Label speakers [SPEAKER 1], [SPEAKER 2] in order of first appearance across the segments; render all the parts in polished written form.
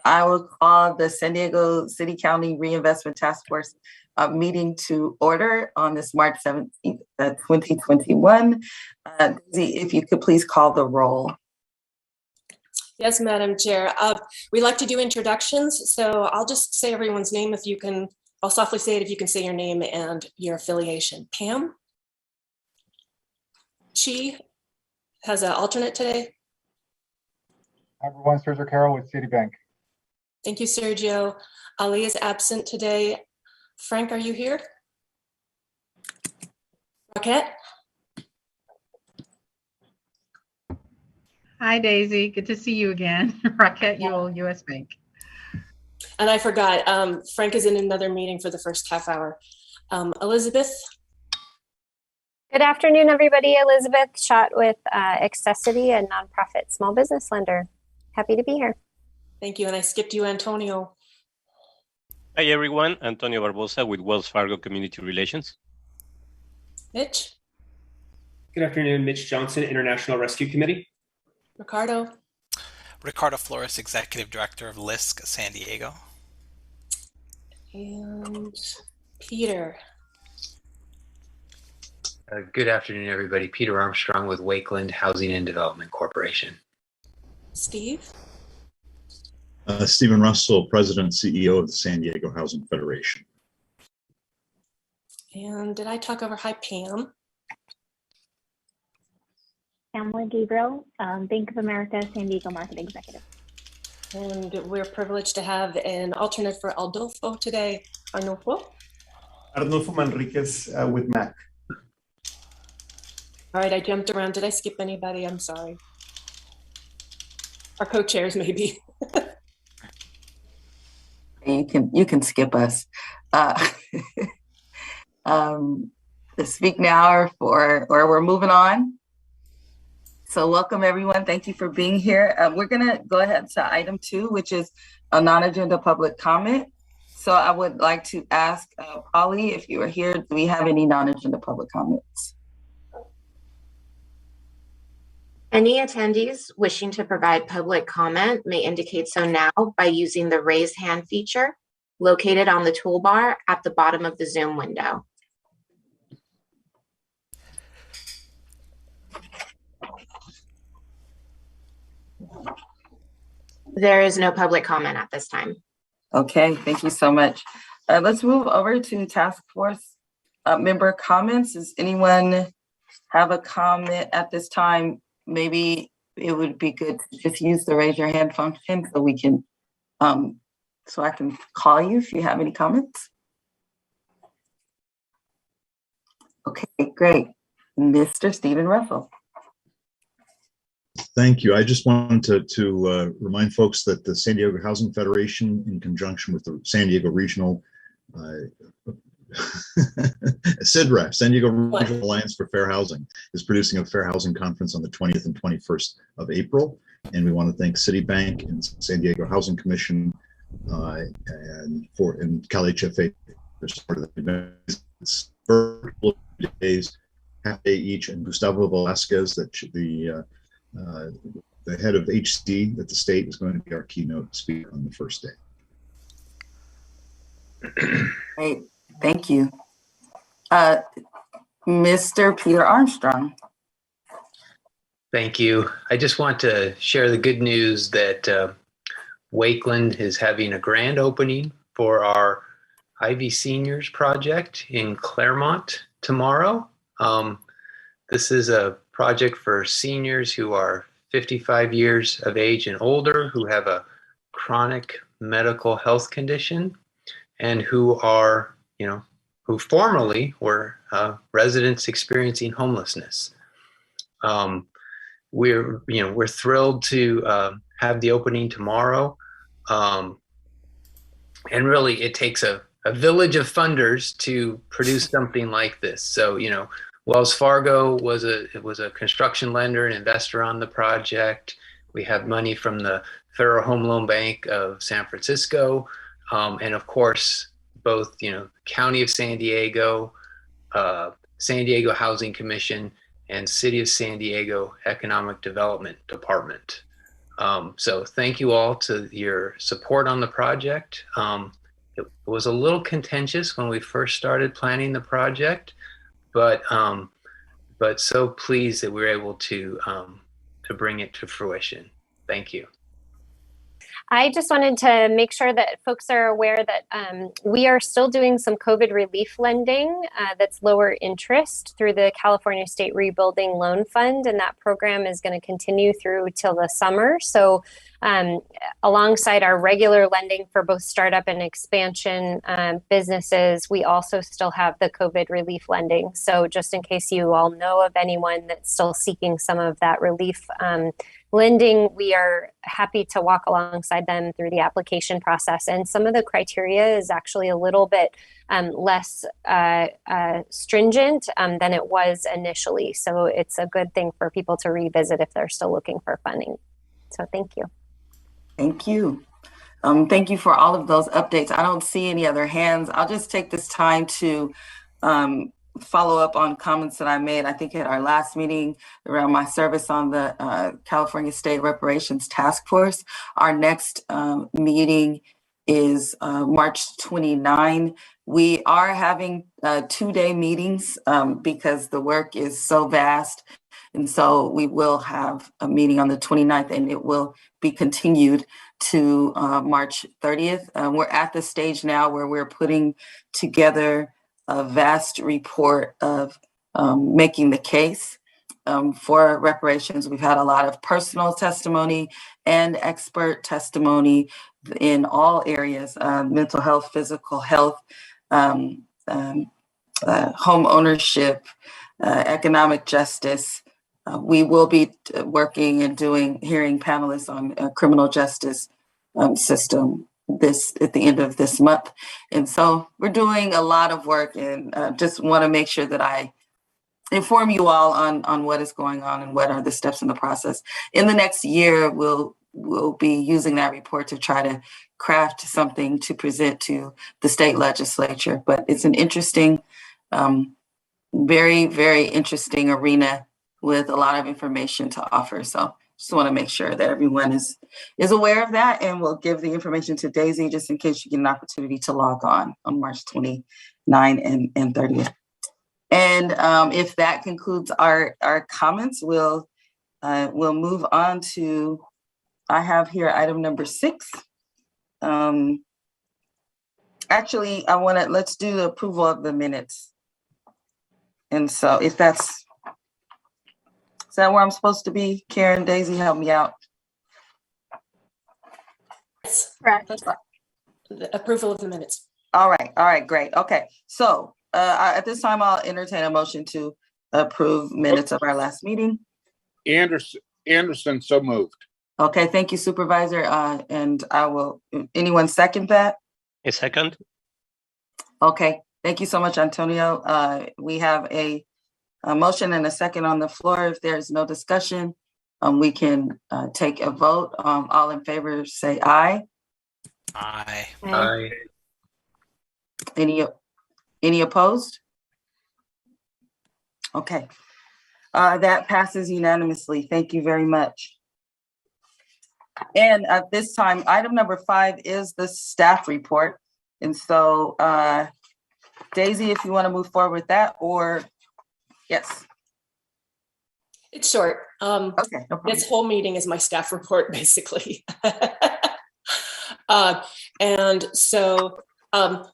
[SPEAKER 1] I will call the San Diego City County Reinvestment Task Force meeting to order on this March 17th, 2021. Daisy, if you could please call the roll.
[SPEAKER 2] Yes, Madam Chair. We like to do introductions, so I'll just say everyone's name if you can. I'll softly say it if you can say your name and your affiliation. Pam? She has an alternate today.
[SPEAKER 3] Everyone, Sergio Carroll with Citibank.
[SPEAKER 2] Thank you, Sergio. Ali is absent today. Frank, are you here? Roquette?
[SPEAKER 4] Hi, Daisy. Good to see you again. Roquette Ewell, U.S. Bank.
[SPEAKER 2] And I forgot, Frank is in another meeting for the first half hour. Elizabeth?
[SPEAKER 5] Good afternoon, everybody. Elizabeth Schott with Accessity, a nonprofit small business lender. Happy to be here.
[SPEAKER 2] Thank you. And I skipped you, Antonio.
[SPEAKER 6] Hi, everyone. Antonio Barbosa with Wells Fargo Community Relations.
[SPEAKER 2] Mitch?
[SPEAKER 7] Good afternoon, Mitch Johnson, International Rescue Committee.
[SPEAKER 2] Ricardo?
[SPEAKER 8] Ricardo Flores, Executive Director of LISC San Diego.
[SPEAKER 2] And Peter?
[SPEAKER 9] Good afternoon, everybody. Peter Armstrong with Wakeland Housing and Development Corporation.
[SPEAKER 2] Steve?
[SPEAKER 10] Stephen Russell, President and CEO of the San Diego Housing Federation.
[SPEAKER 2] And did I talk over? Hi, Pam.
[SPEAKER 11] Pamela Gabriel, Bank of America, San Diego Market Executive.
[SPEAKER 2] And we're privileged to have an alternate for Adolfo today. Arnulfo?
[SPEAKER 12] Arnulfo Manriquez with MAC.
[SPEAKER 2] All right, I jumped around. Did I skip anybody? I'm sorry. Our co-chairs, maybe.
[SPEAKER 1] You can skip us. Speak now or we're moving on. So welcome, everyone. Thank you for being here. We're going to go ahead to item 2, which is a non-agenda public comment. So I would like to ask Polly, if you are here, do we have any non-agenda public comments?
[SPEAKER 13] Any attendees wishing to provide public comment may indicate so now by using the raise hand feature located on the toolbar at the bottom of the Zoom window. There is no public comment at this time.
[SPEAKER 1] Okay, thank you so much. Let's move over to task force member comments. Does anyone have a comment at this time? Maybe it would be good to just use the raise your hand function so we can, so I can call you if you have any comments. Okay, great. Mr. Stephen Russell.
[SPEAKER 10] Thank you. I just wanted to remind folks that the San Diego Housing Federation, in conjunction with the San Diego Regional SIDRA, San Diego Regional Alliance for Fair Housing, is producing a Fair Housing Conference on the 20th and 21st of April. And we want to thank Citibank and San Diego Housing Commission and CalHFA for support of the event. It's virtual days, half day each, and Gustavo Velasquez, the head of HC at the state, is going to be our keynote speaker on the first day.
[SPEAKER 1] Great, thank you. Mr. Peter Armstrong.
[SPEAKER 9] Thank you. I just want to share the good news that Wakeland is having a grand opening for our Ivy Seniors project in Claremont tomorrow. This is a project for seniors who are 55 years of age and older, who have a chronic medical health condition, and who are, who formerly were residents experiencing homelessness. We're thrilled to have the opening tomorrow, and really it takes a village of funders to produce something like this. So Wells Fargo was a construction lender and investor on the project. We have money from the Federal Home Loan Bank of San Francisco, and of course, both County of San Diego Housing Commission, and City of San Diego Economic Development Department. So thank you all to your support on the project. It was a little contentious when we first started planning the project, but so pleased that we were able to bring it to fruition. Thank you.
[SPEAKER 5] I just wanted to make sure that folks are aware that we are still doing some COVID relief lending that's lower interest through the California State Rebuilding Loan Fund, and that program is going to continue through till the summer. So alongside our regular lending for both startup and expansion businesses, we also still have the COVID relief lending. So just in case you all know of anyone that's still seeking some of that relief lending, we are happy to walk alongside them through the application process. And some of the criteria is actually a little bit less stringent than it was initially. So it's a good thing for people to revisit if they're still looking for funding. So thank you.
[SPEAKER 1] Thank you. Thank you for all of those updates. I don't see any other hands. I'll just take this time to follow up on comments that I made, I think at our last meeting around my service on the California State Reparations Task Force. Our next meeting is March 29. We are having 2-day meetings because the work is so vast. And so we will have a meeting on the 29th, and it will be continued to March 30th. We're at the stage now where we're putting together a vast report of making the case for reparations. We've had a lot of personal testimony and expert testimony in all areas, mental health, physical health, home ownership, economic justice. We will be working and hearing panelists on criminal justice system at the end of this month. And so we're doing a lot of work, and just want to make sure that I inform you all on what is going on and what are the steps in the process. In the next year, we'll be using that report to try to craft something to present to the state legislature. But it's an interesting, very, very interesting arena with a lot of information to offer. So just want to make sure that everyone is aware of that, and we'll give the information to Daisy just in case you get an opportunity to log on March 29 and 30th. And if that concludes our comments, we'll move on to, I have here item number 6. Actually, let's do the approval of the minutes. And so if is that where I'm supposed to be? Karen, Daisy, help me out.
[SPEAKER 2] Yes.
[SPEAKER 5] Correct.
[SPEAKER 2] The approval of the minutes.
[SPEAKER 1] All right, great. Okay, so at this time, I'll entertain a motion to approve minutes of our last meeting.
[SPEAKER 14] Anderson, so moved.
[SPEAKER 1] Okay, thank you, Supervisor. And anyone second that?
[SPEAKER 6] A second.
[SPEAKER 1] Okay, thank you so much, Antonio. We have a motion and a second on the floor. If there's no discussion, we can take a vote. All in favor, say aye.
[SPEAKER 8] Aye.
[SPEAKER 9] Aye.
[SPEAKER 1] Any opposed? Okay, that passes unanimously. Thank you very much. And at this time, item number 5 is the staff report. And so, Daisy, if you want to move forward with that, or yes.
[SPEAKER 2] It's short.
[SPEAKER 1] Okay, no problem.
[SPEAKER 2] This whole meeting is my staff report, basically. And so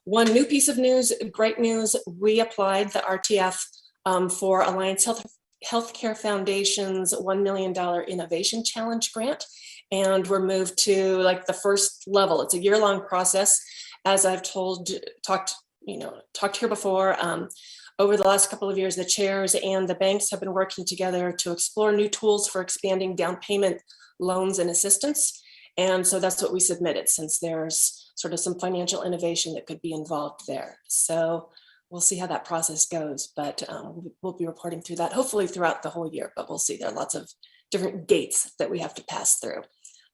[SPEAKER 2] one new piece of news, great news, we applied the RTF for Alliance Healthcare Foundation's $1 million Innovation Challenge grant. And we're moved to like the first level. It's a year-long process. As I've talked here before, over the last couple of years, the chairs and the banks have been working together to explore new tools for expanding down payment loans and assistance. And so that's what we submitted, since there's sort of some financial innovation that could be involved there. So we'll see how that process goes, but we'll be reporting through that hopefully throughout the whole year, but we'll see. There are lots of different gates that we have to pass through.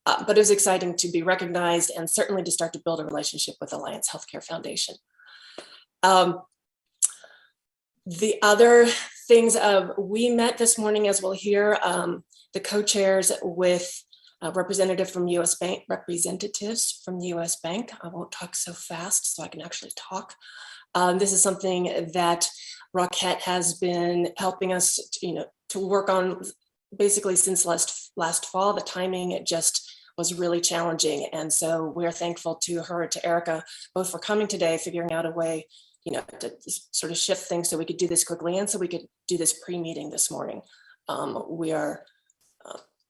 [SPEAKER 2] But it was exciting to be recognized and certainly to start to build a relationship with Alliance Healthcare Foundation. The other things, we met this morning, as we'll hear, the co-chairs with representatives from US Bank. I won't talk so fast so I can actually talk. This is something that Roquette has been helping us, to work on basically since last fall. The timing, it just was really challenging. And so we're thankful to her, to Erica, both for coming today, figuring out a way, to sort of shift things so we could do this quickly and so we could do this pre-meeting this morning. We are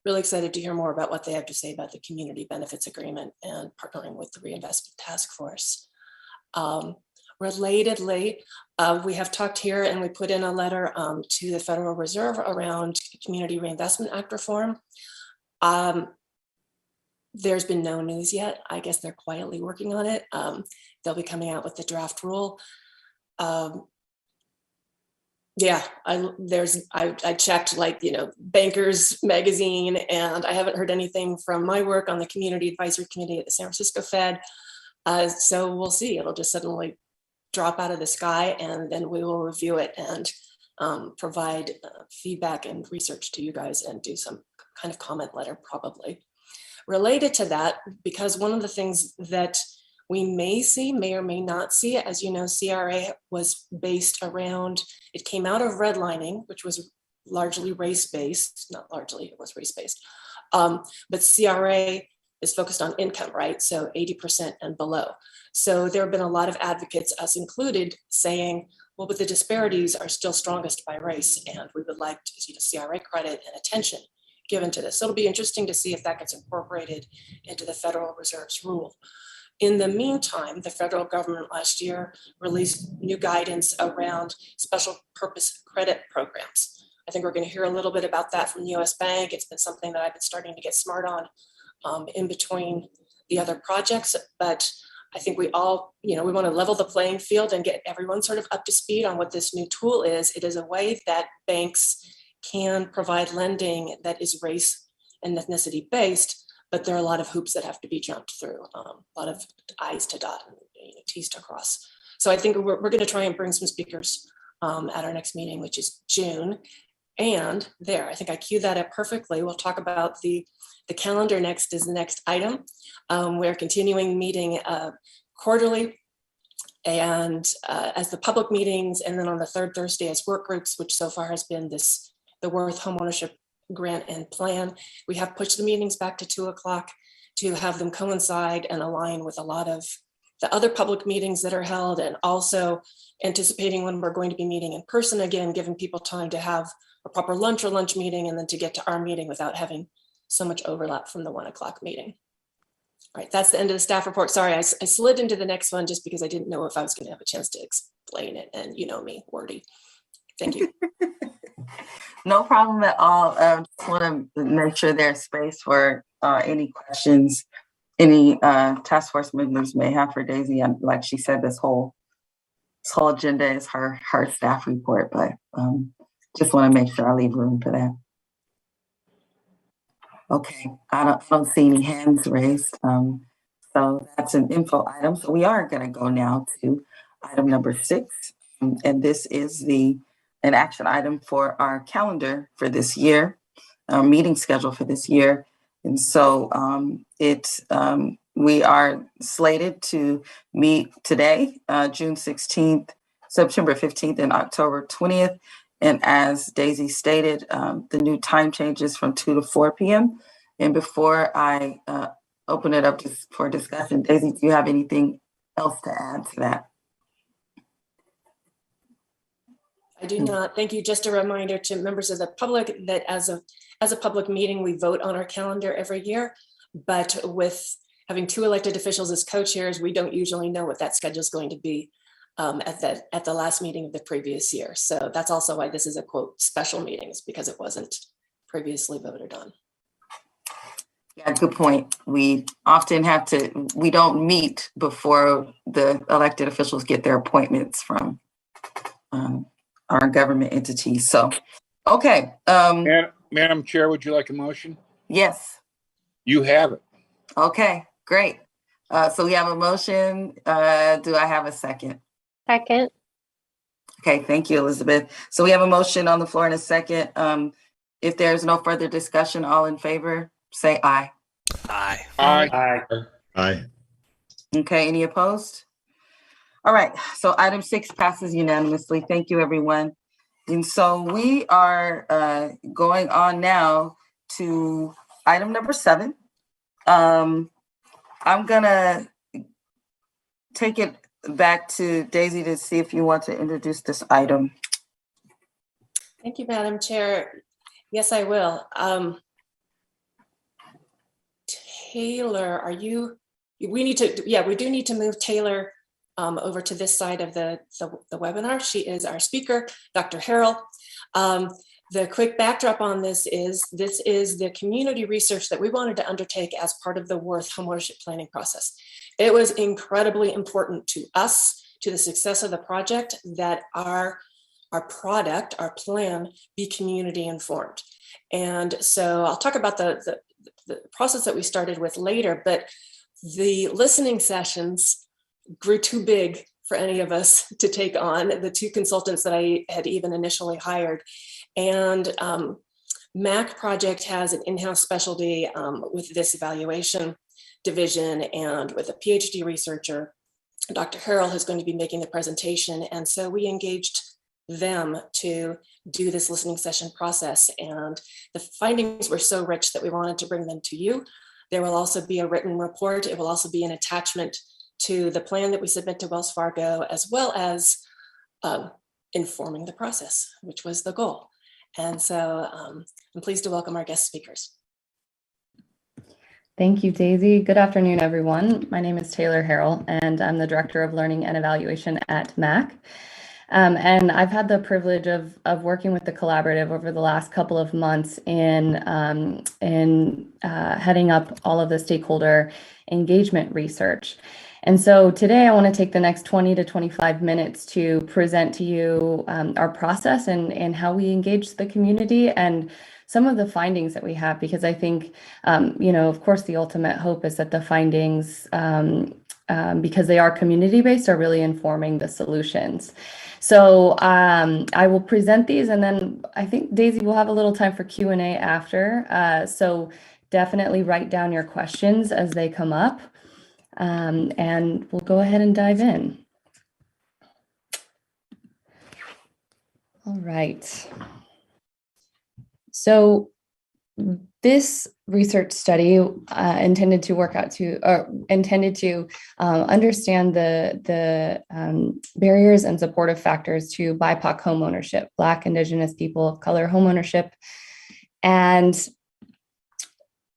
[SPEAKER 2] really excited to hear more about what they have to say about the community benefits agreement and partnering with the Reinvestment Task Force. Relatedly, we have talked here and we put in a letter to the Federal Reserve around Community Reinvestment Act reform. There's been no news yet. I guess they're quietly working on it. They'll be coming out with the draft rule. Yeah, I checked Bankers Magazine, and I haven't heard anything from my work on the Community Advisory Committee at the San Francisco Fed. So we'll see. It'll just suddenly drop out of the sky, and then we will review it and provide feedback and research to you guys and do some kind of comment letter probably. Related to that, because one of the things that we may or may not see, as you know, CRA was based around, it came out of redlining, which was largely race-based, not largely, it was race-based, but CRA is focused on income, right? So 80% and below. So there have been a lot of advocates, us included, saying, well, but the disparities are still strongest by race, and we would like to see the CRA credit and attention given to this. So it'll be interesting to see if that gets incorporated into the Federal Reserve's rule. In the meantime, the federal government last year released new guidance around special purpose credit programs. I think we're going to hear a little bit about that from US Bank. It's been something that I've been starting to get smart on in between the other projects, but I think we all, we want to level the playing field and get everyone sort of up to speed on what this new tool is. It is a way that banks can provide lending that is race and ethnicity based, but there are a lot of hoops that have to be jumped through, a lot of I's to dot and T's to cross. So I think we're going to try and bring some speakers at our next meeting, which is June. And there, I think I queued that up perfectly. We'll talk about the calendar next is the next item. We're continuing meeting quarterly and as the public meetings, and then on the third Thursday as work groups, which so far has been the Worth Homeownership Grant and Plan. We have pushed the meetings back to 2:00 to have them coincide and align with a lot of the other public meetings that are held, and also anticipating when we're going to be meeting in person again, giving people time to have a proper lunch or lunch meeting and then to get to our meeting without having so much overlap from the 1:00 meeting. All right, that's the end of the staff report. Sorry, I slid into the next one just because I didn't know if I was going to have a chance to explain it, and you know me, wordy. Thank you.
[SPEAKER 1] No problem at all. Just want to make sure there's space for any questions any task force members may have for Daisy. And like she said, this whole agenda is her staff report, but just want to make sure I leave room for that. Okay, I don't see any hands raised. So that's an info item. So we are going to go now to item number 6. And this is an action item for our calendar for this year, our meeting schedule for this year. And so we are slated to meet today, June 16th, September 15th, and October 20th. And as Daisy stated, the new time changes from 2 to 4 p.m. And before I open it up for discussion, Daisy, do you have anything else to add to that?
[SPEAKER 2] I do not. Thank you. Just a reminder to members of the public that as a public meeting, we vote on our calendar every year. But with having 2 elected officials as co-chairs, we don't usually know what that schedule is going to be at the last meeting of the previous year. So that's also why this is a quote special meetings, because it wasn't previously voted on.
[SPEAKER 1] Yeah, good point. We often we don't meet before the elected officials get their appointments from our government entities. So, okay.
[SPEAKER 14] Madam Chair, would you like a motion?
[SPEAKER 1] Yes.
[SPEAKER 14] You have it.
[SPEAKER 1] Okay, great. So we have a motion. Do I have a second?
[SPEAKER 5] Second.
[SPEAKER 1] Okay, thank you, Elizabeth. So we have a motion on the floor in a second. If there's no further discussion, all in favor, say aye.
[SPEAKER 8] Aye.
[SPEAKER 14] Aye.
[SPEAKER 10] Aye.
[SPEAKER 1] Okay, any opposed? All right, so item 6 passes unanimously. Thank you, everyone. And so we are going on now to item number 7. I'm gonna take it back to Daisy to see if you want to introduce this item.
[SPEAKER 2] Thank you, Madam Chair. Yes, I will. Taylor, we do need to move Taylor over to this side of the webinar. She is our speaker, Dr. Harrell. The quick backdrop on this is the community research that we wanted to undertake as part of the Worth homeownership planning process. It was incredibly important to us, to the success of the project, that our product, our plan, be community informed. And so I'll talk about the process that we started with later, but the listening sessions grew too big for any of us to take on, the 2 consultants that I had even initially hired. And MAC project has an in-house specialty with this evaluation division and with a PhD researcher. Dr. Harrell is going to be making the presentation. And so we engaged them to do this listening session process. And the findings were so rich that we wanted to bring them to you. There will also be a written report. It will also be an attachment to the plan that we submit to Wells Fargo, as well as informing the process, which was the goal. And so I'm pleased to welcome our guest speakers.
[SPEAKER 15] Thank you, Daisy. Good afternoon, everyone. My name is Taylor Harrell, and I'm the Director of Learning and Evaluation at MAC. And I've had the privilege of working with the collaborative over the last couple of months in heading up all of the stakeholder engagement research. And so today I want to take the next 20 to 25 minutes to present to you our process and how we engage the community and some of the findings that we have, because I think, of course, the ultimate hope is that the findings, because they are community-based, are really informing the solutions. So I will present these, and then I think, Daisy, we'll have a little time for Q&A after. So definitely write down your questions as they come up, and we'll go ahead and dive in. All right. So this research study intended to understand the barriers and supportive factors to BIPOC homeownership, Black, Indigenous people of color homeownership. And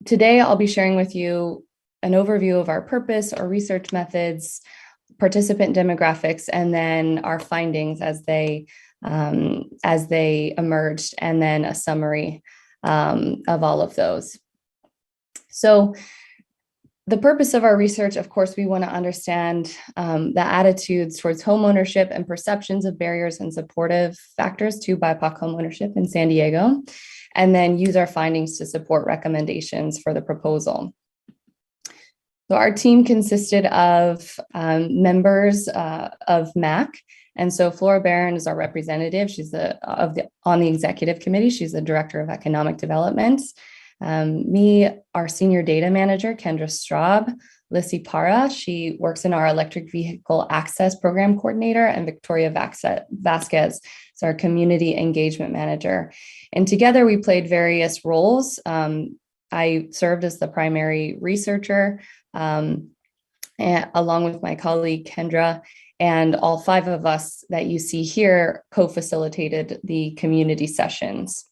[SPEAKER 15] today I'll be sharing with you an overview of our purpose, our research methods, participant demographics, and then our findings as they emerged, and then a summary of all of those. So the purpose of our research, of course, we want to understand the attitudes towards homeownership and perceptions of barriers and supportive factors to BIPOC homeownership in San Diego, and then use our findings to support recommendations for the proposal. So our team consisted of members of MAC. And so Flora Barron is our representative. She's on the executive committee. She's the director of economic development. Me, our senior data manager, Kendra Straub. Lissy Para, she works in our electric vehicle access program coordinator, and Victoria Vasquez is our community engagement manager. And together we played various roles. I served as the primary researcher, along with my colleague Kendra, and all 5 of us that you see here co-facilitated the community sessions.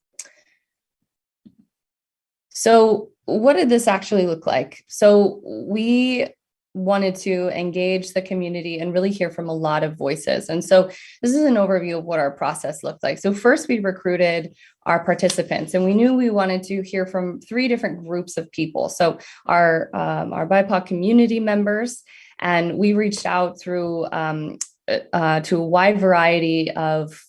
[SPEAKER 15] So what did this actually look like? So we wanted to engage the community and really hear from a lot of voices. And so this is an overview of what our process looked like. So first we recruited our participants, and we knew we wanted to hear from 3 different groups of people. So our BIPOC community members, and we reached out through to a wide variety of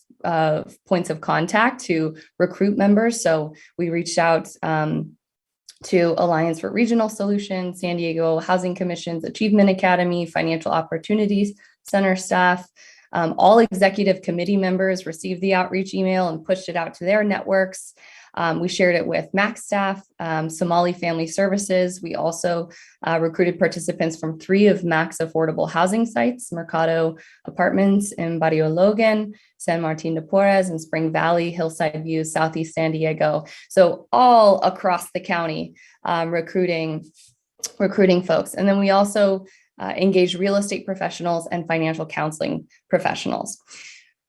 [SPEAKER 15] points of contact to recruit members. So we reached out to Alliance for Regional Solutions, San Diego Housing Commission's Achievement Academy, Financial Opportunities Center staff. All executive committee members received the outreach email and pushed it out to their networks. We shared it with MAC staff, Somali Family Services. We also recruited participants from 3 of MAC's affordable housing sites, Mercado Apartments in Barrio Logan, San Martin de Porres, and Spring Valley, Hillside View, Southeast San Diego. So all across the county, recruiting folks. And then we also engaged real estate professionals and financial counseling professionals.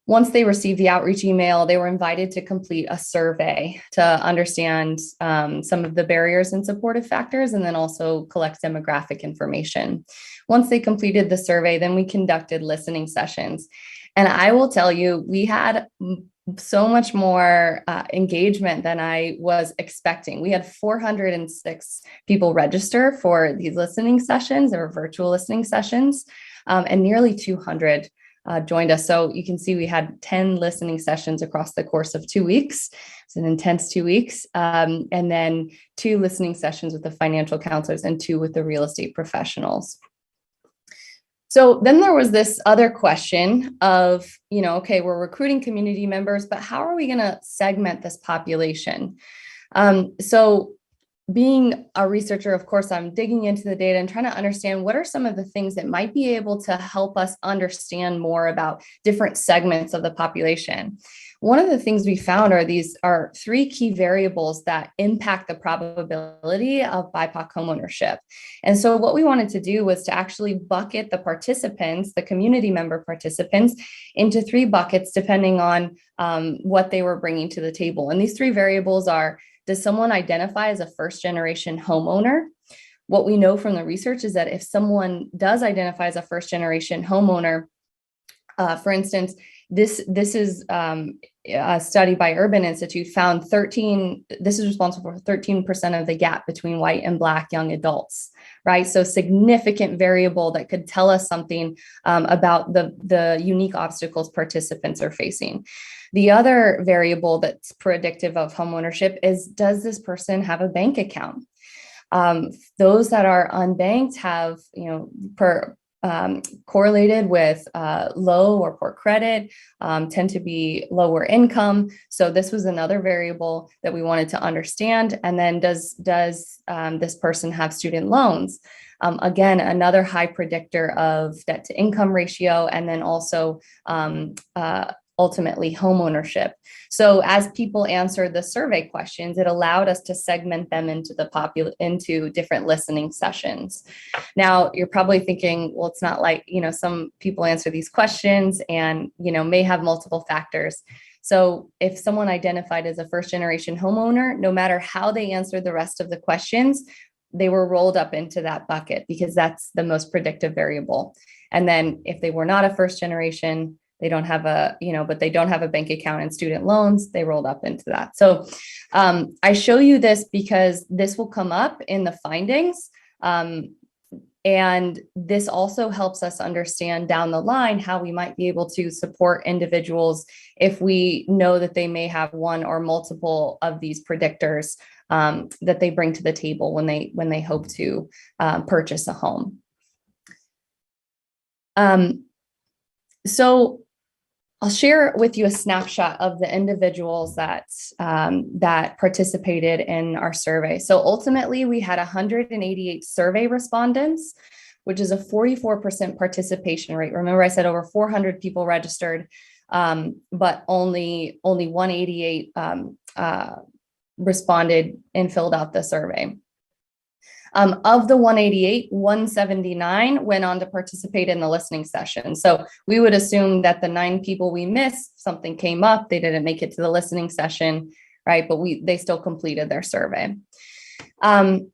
[SPEAKER 15] Once they received the outreach email, they were invited to complete a survey to understand some of the barriers and supportive factors, and then also collect demographic information. Once they completed the survey, then we conducted listening sessions. And I will tell you, we had so much more engagement than I was expecting. We had 406 people register for these listening sessions or virtual listening sessions, and nearly 200 joined us. So you can see we had 10 listening sessions across the course of 2 weeks. It's an intense 2 weeks. And then 2 listening sessions with the financial counselors and 2 with the real estate professionals. So then there was this other question of, okay, we're recruiting community members, but how are we going to segment this population? So being a researcher, of course, I'm digging into the data and trying to understand what are some of the things that might be able to help us understand more about different segments of the population. One of the things we found are 3 key variables that impact the probability of BIPOC homeownership. And so what we wanted to do was to actually bucket the participants, the community member participants, into 3 buckets depending on what they were bringing to the table. And these 3 variables are: does someone identify as a first-generation homeowner? What we know from the research is that if someone does identify as a first-generation homeowner, for instance, this is a study by Urban Institute found this is responsible for 13% of the gap between white and Black young adults, right? So significant variable that could tell us something about the unique obstacles participants are facing. The other variable that's predictive of homeownership is, does this person have a bank account? Those that are unbanked have, correlated with low or poor credit, tend to be lower income. So this was another variable that we wanted to understand. And then does this person have student loans? Again, another high predictor of debt to income ratio, and then also ultimately homeownership. So as people answered the survey questions, it allowed us to segment them into different listening sessions. Now you're probably thinking, well, it's not like, some people answer these questions and, may have multiple factors. So if someone identified as a first-generation homeowner, no matter how they answered the rest of the questions, they were rolled up into that bucket because that's the most predictive variable. And then if they were not a first generation, they don't have but they don't have a bank account and student loans, they rolled up into that. So I show you this because this will come up in the findings. And this also helps us understand down the line how we might be able to support individuals if we know that they may have one or multiple of these predictors that they bring to the table when they hope to purchase a home. So I'll share with you a snapshot of the individuals that participated in our survey. So ultimately, we had 188 survey respondents, which is a 44% participation rate. Remember, I said over 400 people registered, but only 188 responded and filled out the survey. Of the 188, 179 went on to participate in the listening session. So we would assume that the 9 people we missed, something came up, they didn't make it to the listening session, right? But they still completed their survey.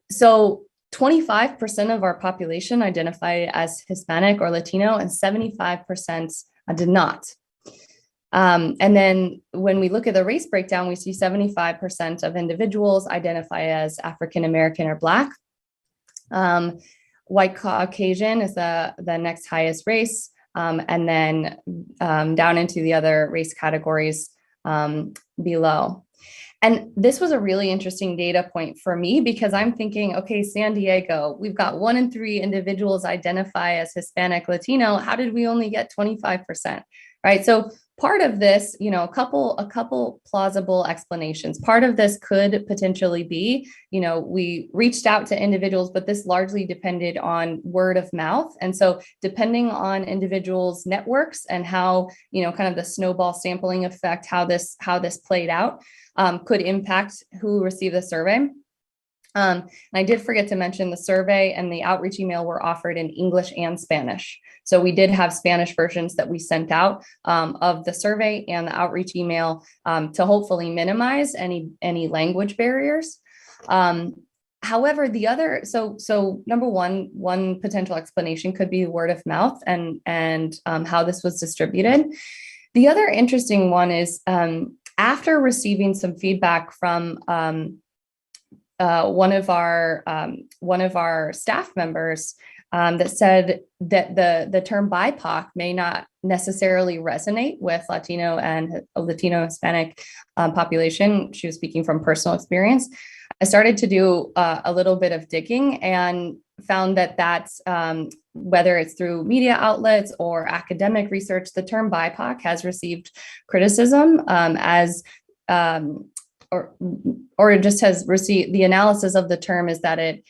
[SPEAKER 15] So 25% of our population identify as Hispanic or Latino, and 75% did not. And then when we look at the race breakdown, we see 75% of individuals identify as African American or Black. White Caucasian is the next highest race, and then down into the other race categories below. And this was a really interesting data point for me because I'm thinking, okay, San Diego, we've got 1 in 3 individuals identify as Hispanic Latino. How did we only get 25%? Right? So part of this, a couple plausible explanations. Part of this could potentially be, we reached out to individuals, but this largely depended on word of mouth. And so depending on individuals' networks and how, kind of the snowball sampling effect, how this played out, could impact who received the survey. And I did forget to mention the survey and the outreach email were offered in English and Spanish. So we did have Spanish versions that we sent out of the survey and the outreach email to hopefully minimize any language barriers. However, so number one potential explanation could be word of mouth and how this was distributed. The other interesting one is after receiving some feedback from one of our staff members that said that the term BIPOC may not necessarily resonate with Latino and Latino Hispanic population. She was speaking from personal experience. I started to do a little bit of digging and found that that's whether it's through media outlets or academic research, the term BIPOC has received criticism or it just has received, the analysis of the term is that it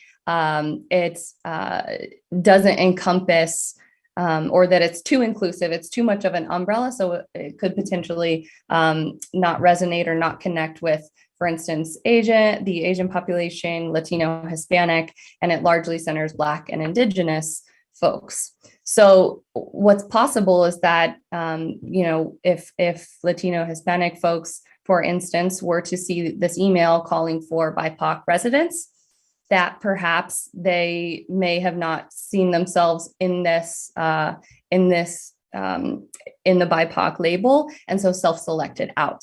[SPEAKER 15] doesn't encompass or that it's too inclusive, it's too much of an umbrella, so it could potentially not resonate or not connect with, for instance, the Asian population, Latino, Hispanic, and it largely centers Black and Indigenous folks. So what's possible is that, if Latino, Hispanic folks, for instance, were to see this email calling for BIPOC residents, that perhaps they may have not seen themselves in the BIPOC label, and so self-selected out.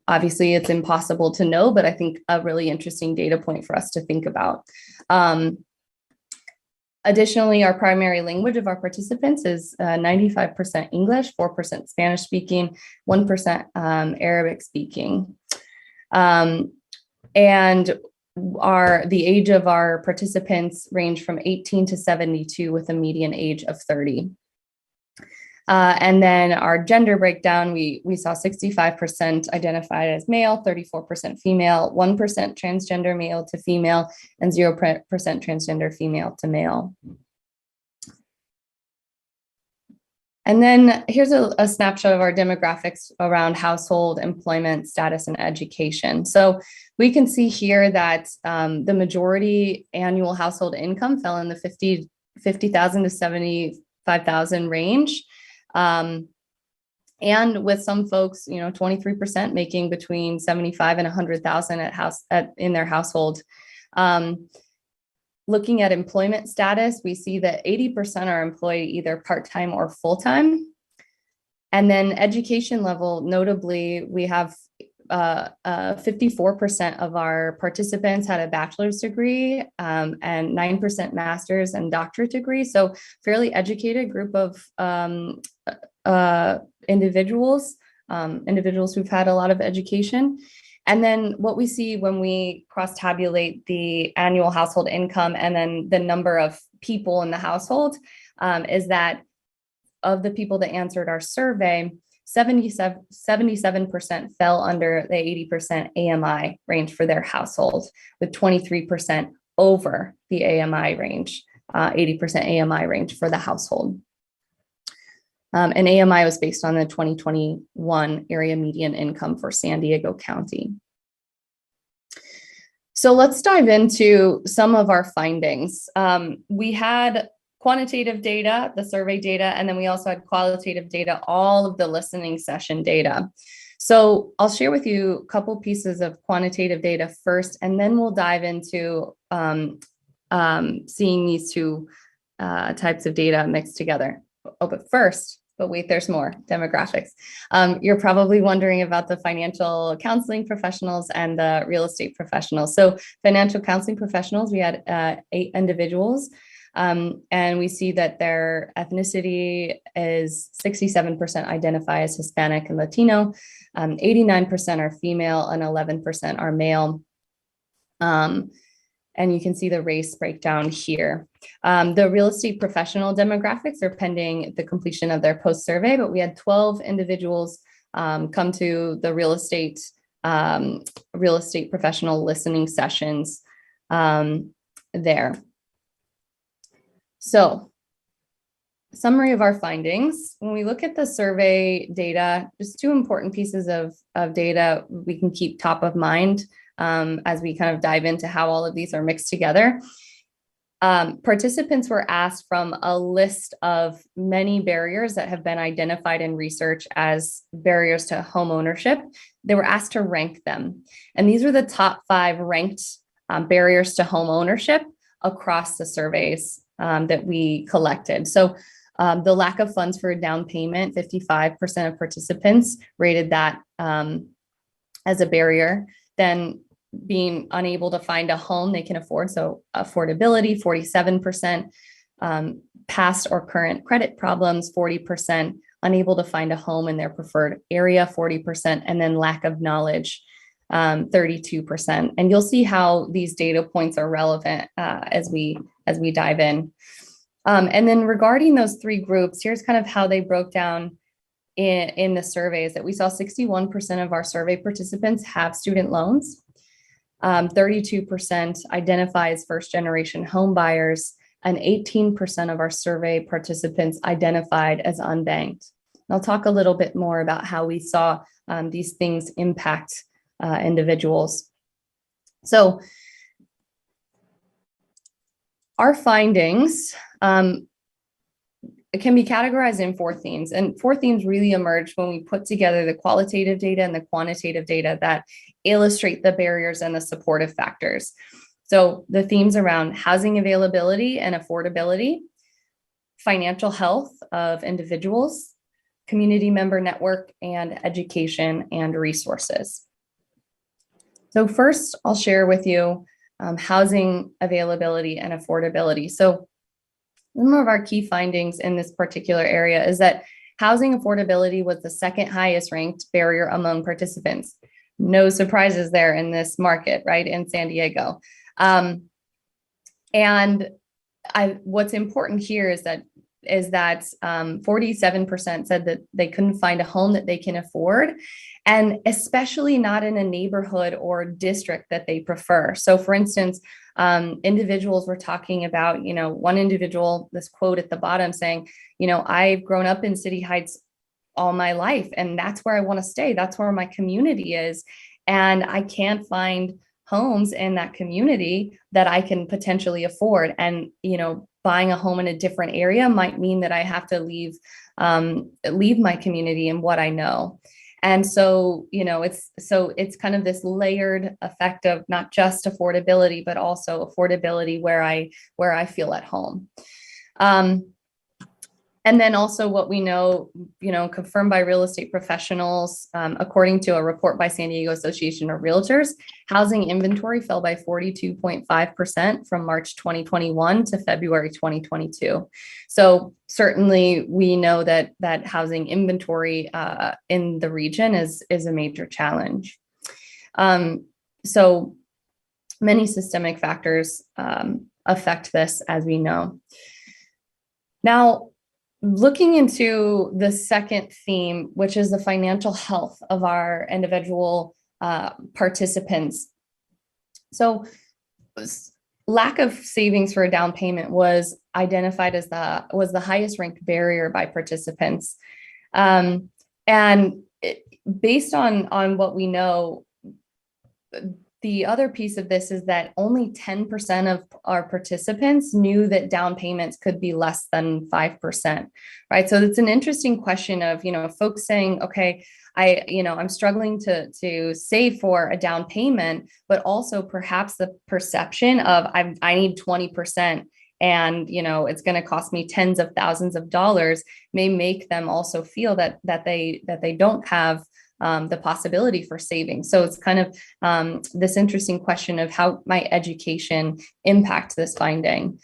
[SPEAKER 15] Obviously, it's impossible to know, but I think a really interesting data point for us to think about. Additionally, our primary language of our participants is 95% English, 4% Spanish speaking, 1% Arabic speaking. And the age of our participants range from 18 to 72 with a median age of 30. And then our gender breakdown, we saw 65% identified as male, 34% female, 1% transgender male to female, and 0% transgender female to male. And then here's a snapshot of our demographics around household, employment, status, and education. So we can see here that the majority annual household income fell in the 50,000 to 75,000 range. And with some folks, 23% making between 75 and 100,000 in their household. Looking at employment status, we see that 80% are employed either part-time or full-time. And then education level, notably, we have 54% of our participants had a bachelor's degree and 9% master's and doctorate degree. So fairly educated group of individuals who've had a lot of education. And then what we see when we cross-tabulate the annual household income and then the number of people in the household is that of the people that answered our survey, 77% fell under the 80% AMI range for their household, with 23% over the AMI range, 80% AMI range for the household. And AMI was based on the 2021 area median income for San Diego County. So let's dive into some of our findings. We had quantitative data, the survey data, and then we also had qualitative data, all of the listening session data. So I'll share with you a couple pieces of quantitative data first, and then we'll dive into seeing these two types of data mixed together. Oh, but wait, there's more demographics. You're probably wondering about the financial counseling professionals and the real estate professionals. So financial counseling professionals, we had 8 individuals. And we see that their ethnicity is 67% identify as Hispanic and Latino, 89% are female, and 11% are male. And And you can see the race breakdown here. The real estate professional demographics are pending the completion of their post-survey, but we had 12 individuals come to the real estate professional listening sessions there. So, summary of our findings. When we look at the survey data, just two important pieces of data we can keep top of mind as we kind of dive into how all of these are mixed together. Participants were asked from a list of many barriers that have been identified in research as barriers to home ownership. They were asked to rank them. And these are the top 5 ranked barriers to home ownership across the surveys that we collected. So the lack of funds for a down payment, 55% of participants rated that as a barrier. Then being unable to find a home they can afford. So affordability, 47%, past or current credit problems, 40%, unable to find a home in their preferred area, 40%, and then lack of knowledge, 32%. And you'll see how these data points are relevant as we dive in. And then regarding those 3 groups, here's kind of how they broke down in the surveys that we saw 61% of our survey participants have student loans. 32% identify as first-generation home buyers, and 18% of our survey participants identified as unbanked. I'll talk a little bit more about how we saw these things impact individuals. So our findings it can be categorized in 4 themes, and 4 themes really emerged when we put together the qualitative data and the quantitative data that illustrate the barriers and the supportive factors. So the themes around housing availability and affordability, financial health of individuals, community member network, and education and resources. So first, I'll share with you housing availability and affordability. So some of our key findings in this particular area is that housing affordability was the 2nd highest ranked barrier among participants. No surprises there in this market, right, in San Diego. What's important here is that 47% said that they couldn't find a home that they can afford, and especially not in a neighborhood or district that they prefer. So for instance, individuals were talking about, one individual, this quote at the bottom saying, I've grown up in City Heights all my life, and that's where I want to stay. That's where my community is. And I can't find homes in that community that I can potentially afford. And, buying a home in a different area might mean that I have to leave my community and what I know. And so, it's kind of this layered effect of not just affordability, but also affordability where I feel at home. And then also what we know, confirmed by real estate professionals, according to a report by San Diego Association of Realtors, housing inventory fell by 42.5% from March 2021 to February 2022. So certainly we know that housing inventory in the region is a major challenge. So many systemic factors affect this, as we know. Now, looking into the second theme, which is the financial health of our individual participants. So lack of savings for a down payment was identified as the highest ranked barrier by participants. Based on what we know, the other piece of this is that only 10% of our participants knew that down payments could be less than 5%, right? So it's an interesting question of, folks saying, okay, I'm struggling to save for a down payment, but also perhaps the perception of I need 20%. And, it's going to cost me tens of thousands of dollars may make them also feel that they don't have the possibility for saving. So it's kind of this interesting question of how might education impact this finding.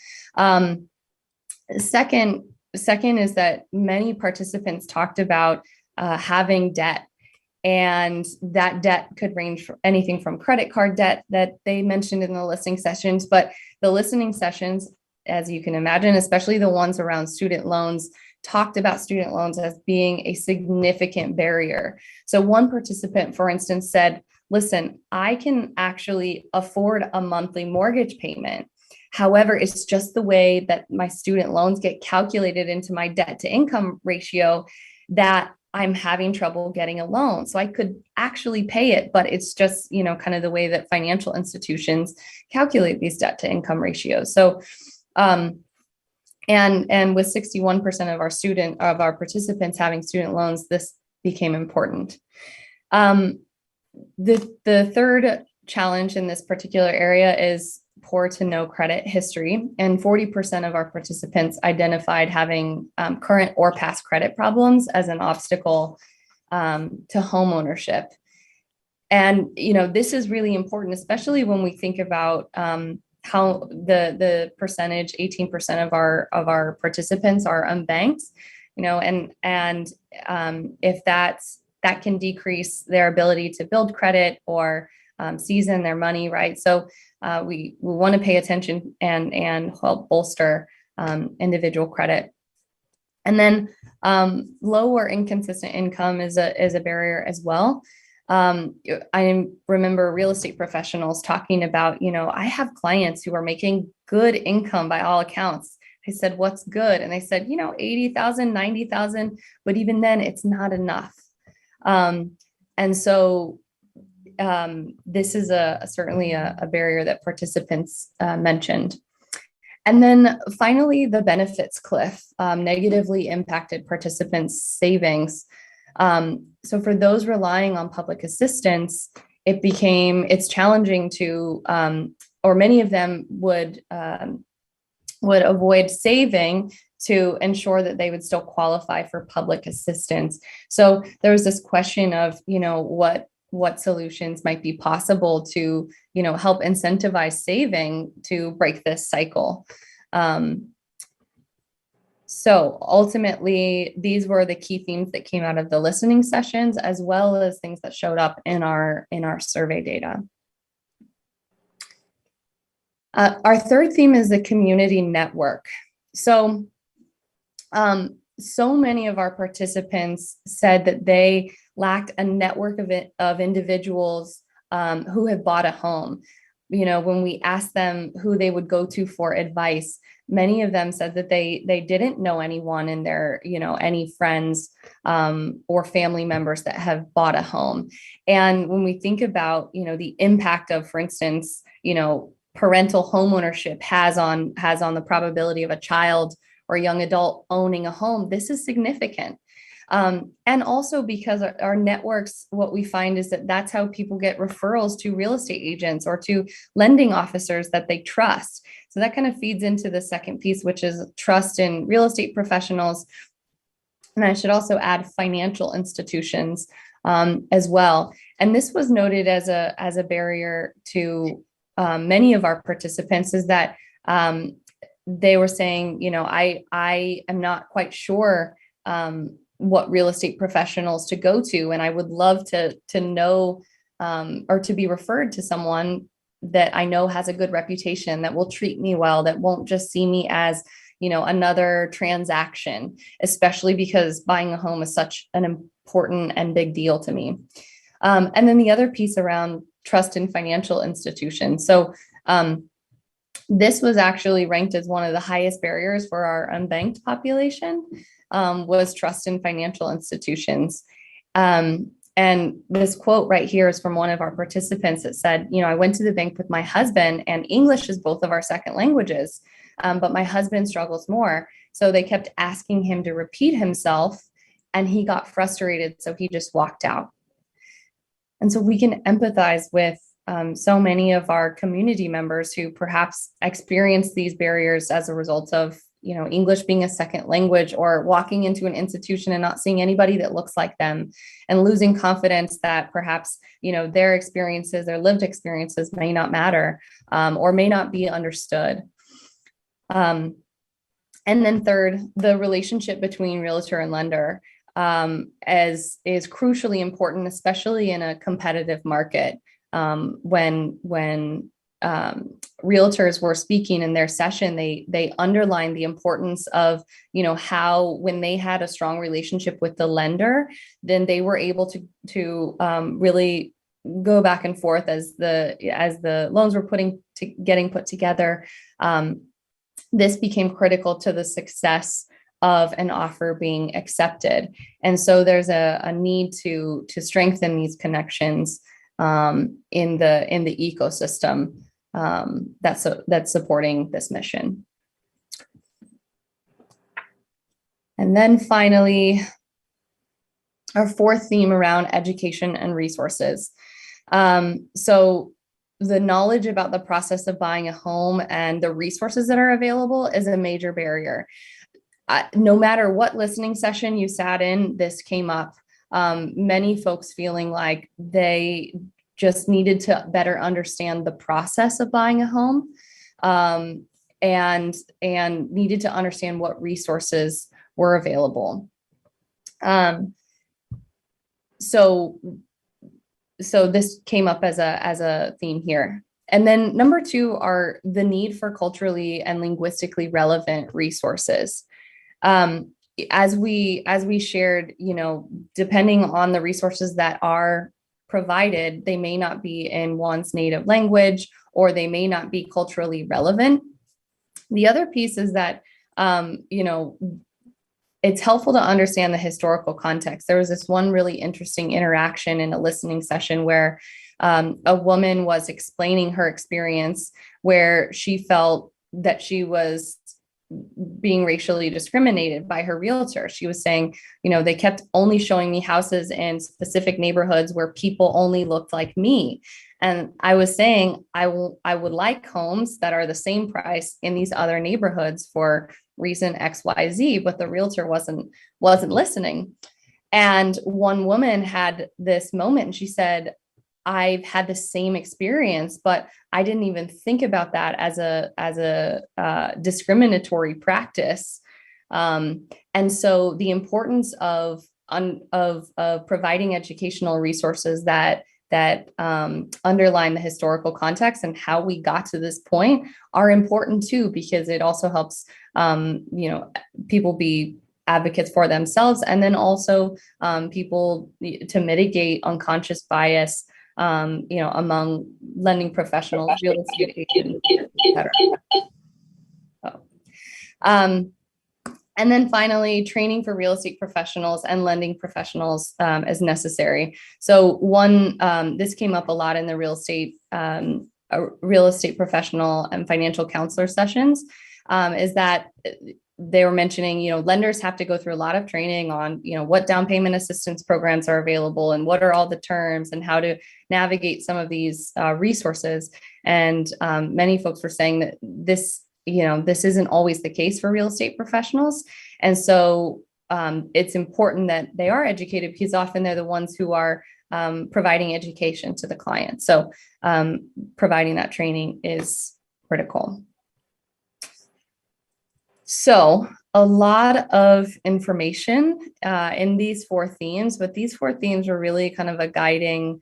[SPEAKER 15] Second is that many participants talked about having debt And that debt could range from anything from credit card debt that they mentioned in the listening sessions, but the listening sessions, as you can imagine, especially the ones around student loans, talked about student loans as being a significant barrier. So one participant, for instance, said, listen, I can actually afford a monthly mortgage payment. However, it's just the way that my student loans get calculated into my debt to income ratio that I'm having trouble getting a loan. So I could actually pay it, but it's just, kind of the way that financial institutions calculate these debt to income ratios. So, and with 61% of our participants having student loans, this became important. The third challenge in this particular area is poor to no credit history, and 40% of our participants identified having current or past credit problems as an obstacle to home ownership. And this is really important, especially when we think about how the percentage, 18% of our participants are unbanked, and if that can decrease their ability to build credit or season their money, right? So we want to pay attention and help bolster individual credit. And then low or inconsistent income is a barrier as well. I remember real estate professionals talking about, I have clients who are making good income by all accounts. I said, what's good? And they said, 80,000, 90,000, but even then it's not enough. And so this is certainly a barrier that participants mentioned. And then finally, the benefits cliff negatively impacted participants' savings. So for those relying on public assistance, it's challenging to, or many of them would avoid saving to ensure that they would still qualify for public assistance. So there was this question of, what solutions might be possible to, help incentivize saving to break this cycle. So ultimately, these were the key themes that came out of the listening sessions, as well as things that showed up in our survey data. Our third theme is the community network. So many of our participants said that they lacked a network of individuals who have bought a home. When we asked them who they would go to for advice, many of them said that they didn't know anyone in their, any friends or family members that have bought a home. And when we think about, the impact of, for instance, parental homeownership has on the probability of a child or a young adult owning a home, this is significant. And also because our networks, what we find is that that's how people get referrals to real estate agents or to lending officers that they trust. So that kind of feeds into the second piece, which is trust in real estate professionals. And I should also add financial institutions as well. And this was noted as a barrier to many of our participants, is that they were saying, I am not quite sure what real estate professionals to go to. And I would love to know or to be referred to someone that I know has a good reputation, that will treat me well, that won't just see me as, another transaction, especially because buying a home is such an important and big deal to me. And then the other piece around trust in financial institutions. So this was actually ranked as one of the highest barriers for our unbanked population, was trust in financial institutions. And this quote right here is from one of our participants that said, I went to the bank with my husband, and English is both of our second languages, but my husband struggles more. So they kept asking him to repeat himself, and he got frustrated, so he just walked out. And so we can empathize with so many of our community members who perhaps experience these barriers as a result of, English being a second language, or walking into an institution and not seeing anybody that looks like them, and losing confidence that perhaps, their experiences, their lived experiences may not matter or may not be understood. And then third, the relationship between realtor and lender. as is crucially important, especially in a competitive market. When realtors were speaking in their session, they underlined the importance of, how when they had a strong relationship with the lender, then they were able to really go back and forth as the loans were getting put together. This became critical to the success of an offer being accepted. And so there's a need to strengthen these connections in the ecosystem that's supporting this mission. And then finally, our fourth theme around education and resources. So the knowledge about the process of buying a home and the resources that are available is a major barrier. No matter what listening session you sat in, this came up. Many folks feeling like they just needed to better understand the process of buying a home, and needed to understand what resources were available. So this came up as a theme here. And then number two are the need for culturally and linguistically relevant resources. As we shared, depending on the resources that are provided, they may not be in one's native language, or they may not be culturally relevant. The other piece is that, it's helpful to understand the historical context. There was this one really interesting interaction in a listening session where a woman was explaining her experience where she felt that she was being racially discriminated by her realtor. She was saying, they kept only showing me houses in specific neighborhoods where people only looked like me. And I was saying, I would like homes that are the same price in these other neighborhoods for reason XYZ, but the realtor wasn't listening. And one woman had this moment and she said, I've had the same experience, but I didn't even think about that as a discriminatory practice. And so the importance of providing educational resources that underline the historical context and how we got to this point are important too, because it also helps people be advocates for themselves, and then also people to mitigate unconscious bias among lending professionals, real estate agents, et cetera. And then finally, training for real estate professionals and lending professionals is necessary. So this came up a lot in the real estate professional and financial counselor sessions, is that they were mentioning, lenders have to go through a lot of training on, what down payment assistance programs are available and what are all the terms and how to navigate some of these resources. And many folks were saying that this isn't always the case for real estate professionals. And so it's important that they are educated, because often they're the ones who are providing education to the client. So providing that training is critical. So a lot of information in these four themes, but these four themes are really kind of a guiding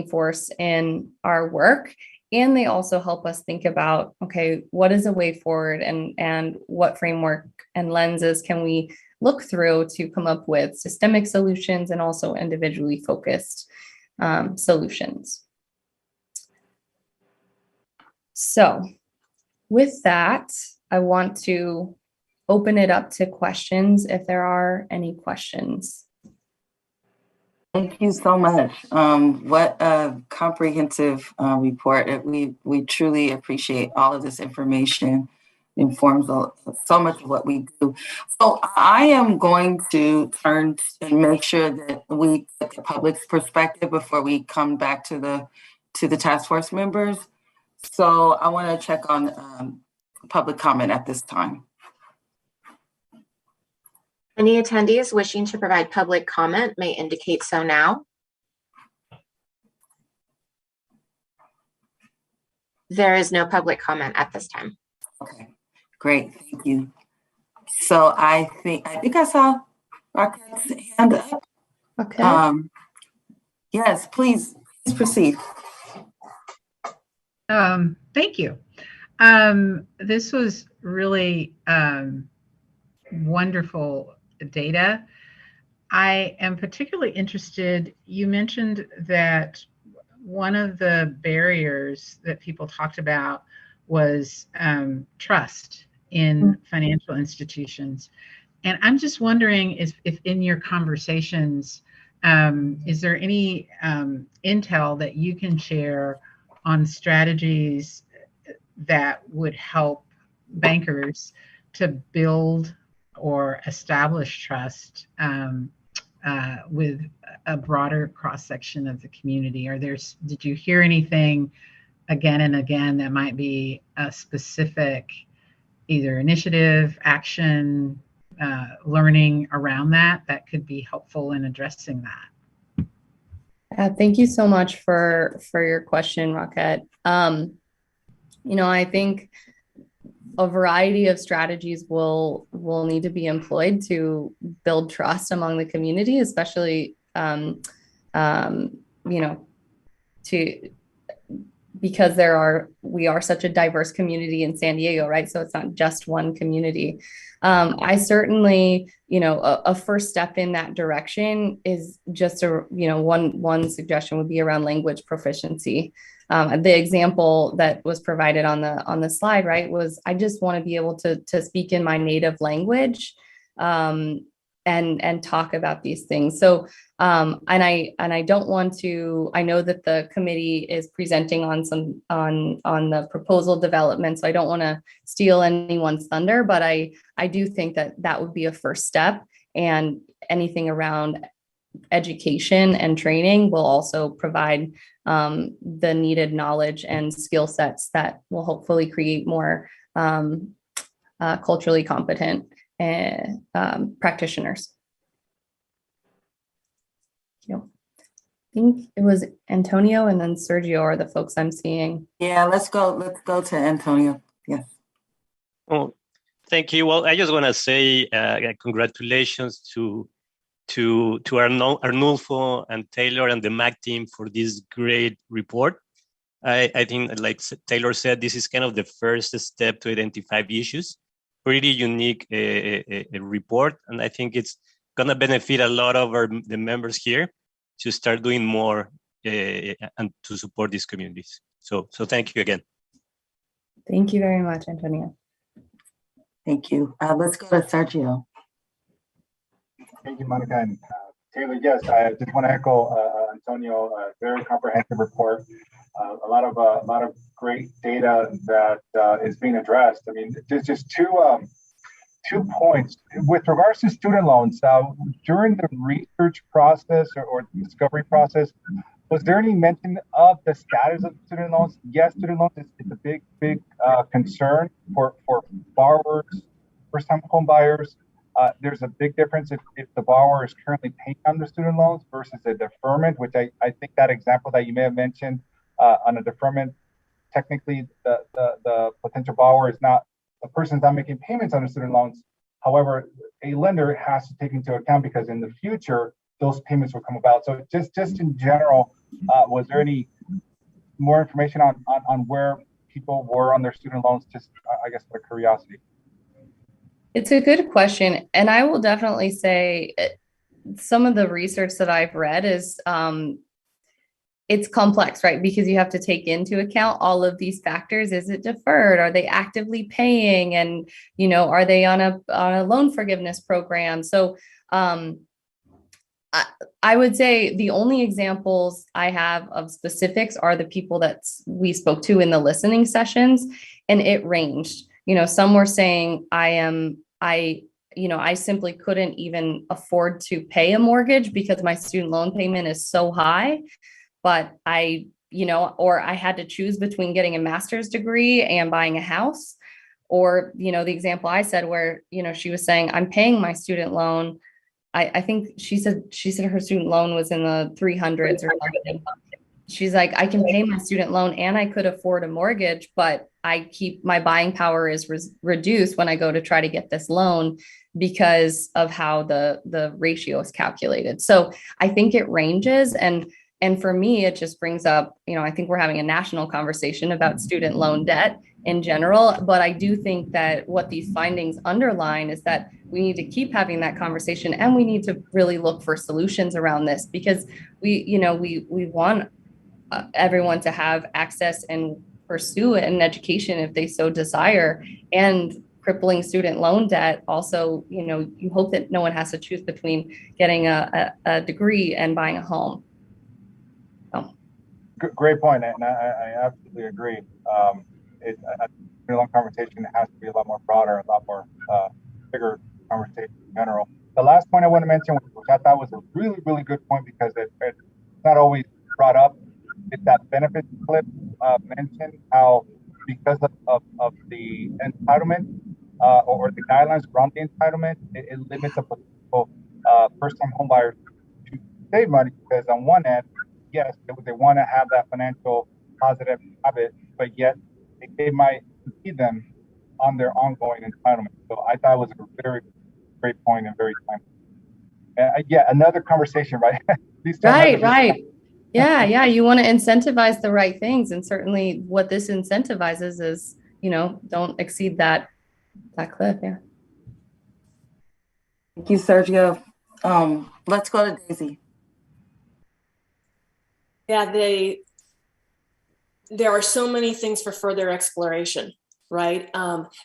[SPEAKER 15] force in our work. And they also help us think about, okay, what is a way forward, and what framework and lenses can we look through to come up with systemic solutions and also individually focused solutions. So with that, I want to open it up to questions if there are any questions.
[SPEAKER 1] Thank you so much. What a comprehensive report. We truly appreciate all of this information. It informs so much of what we do. So I am going to turn and make sure that we get the public's perspective before we come back to the task force members. So I want to check on public comment at this time.
[SPEAKER 13] Any attendees wishing to provide public comment may indicate so now. There is no public comment at this time.
[SPEAKER 1] Okay, great, thank you. So I think I saw Rocket's hand up.
[SPEAKER 15] Okay.
[SPEAKER 1] Yes, please proceed.
[SPEAKER 4] Thank you. This was really wonderful data. I am particularly interested, you mentioned that one of the barriers that people talked about was trust in financial institutions. And I'm just wondering if in your conversations, is there any intel that you can share on strategies that would help bankers to build or establish trust with a broader cross section of the community? Did you hear anything again and again that might be a specific either initiative, action, learning around that could be helpful in addressing that?
[SPEAKER 15] Thank you so much for your question, Rocket. I think a variety of strategies will need to be employed to build trust among the community, especially because we are such a diverse community in San Diego, right? So it's not just one community. I certainly, a first step in that direction is just one suggestion would be around language proficiency. The example that was provided on the slide, right, was I just want to be able to speak in my native language and talk about these things. So and I don't want to, I know that the committee is presenting on the proposal development, so I don't want to steal anyone's thunder, but I do think that would be a first step, and anything around education and training will also provide the needed knowledge and skill sets that will hopefully create more culturally competent practitioners. I think it was Antonio and then Sergio are the folks I'm seeing.
[SPEAKER 1] Yeah, let's go to Antonio. Yes.
[SPEAKER 6] Oh, thank you. Well, I just want to say congratulations to Arnulfo and Taylor and the MAC team for this great report. I think, like Taylor said, this is kind of the first step to identify issues. Pretty unique a report, and I think it's going to benefit a lot of the members here to start doing more and to support these communities. So thank you again.
[SPEAKER 15] Thank you very much, Antonio.
[SPEAKER 1] Thank you. Let's go to Sergio.
[SPEAKER 3] Thank you, Monica. And Taylor, yes, I just want to echo Antonio, a very comprehensive report. A lot of great data that is being addressed. I mean, just two points with regards to student loans. During the research process or discovery process, was there any mention of the status of student loans? Yes, student loans is a big concern for borrowers, first-time home buyers. There's a big difference if the borrower is currently paying on the student loans versus a deferment, which I think that example that you may have mentioned on a deferment, technically the potential borrower is not, the person's not making payments on the student loans. However, a lender has to take into account because in the future, those payments will come about. So just in general, was there any more information on where people were on their student loans? Just, I guess, for curiosity.
[SPEAKER 15] It's a good question. And I will definitely say some of the research that I've read is it's complex, right? Because you have to take into account all of these factors. Is it deferred? Are they actively paying? And, are they on a loan forgiveness program? So I would say the only examples I have of specifics are the people that we spoke to in the listening sessions, and it ranged. Some were saying I simply couldn't even afford to pay a mortgage because my student loan payment is so high, but or I had to choose between getting a master's degree and buying a house. Or, the example I said where, she was saying, I'm paying my student loan. I think she said her student loan was in the 300s or something. She's like, I can pay my student loan and I could afford a mortgage, but my buying power is reduced when I go to try to get this loan because of how the ratio is calculated. So I think it ranges, and for me, it just brings up, I think we're having a national conversation about student loan debt in general, but I do think that what these findings underline is that we need to keep having that conversation, and we need to really look for solutions around this, because we want everyone to have access and pursue an education if they so desire. And crippling student loan debt also, you hope that no one has to choose between getting a degree and buying a home.
[SPEAKER 3] Great point, and I absolutely agree. A long conversation has to be a lot more broader, a lot more bigger conversation in general. The last point I want to mention, which I thought was a really, really good point, because it's not always brought up, is that benefit clip mentioned how because of the entitlement or the guidelines around the entitlement, it limits the potential first-time home buyers to save money, because on one end, yes, they want to have that financial positive habit, but yet they might impede them on their ongoing entitlement. So I thought it was a very great point and very timely. Yeah, another conversation, right?
[SPEAKER 15] Right. Yeah. You want to incentivize the right things, and certainly what this incentivizes is, don't exceed that cliff. Yeah.
[SPEAKER 1] Thank you, Sergio. Let's go to Daisy.
[SPEAKER 2] Yeah, there are so many things for further exploration, right?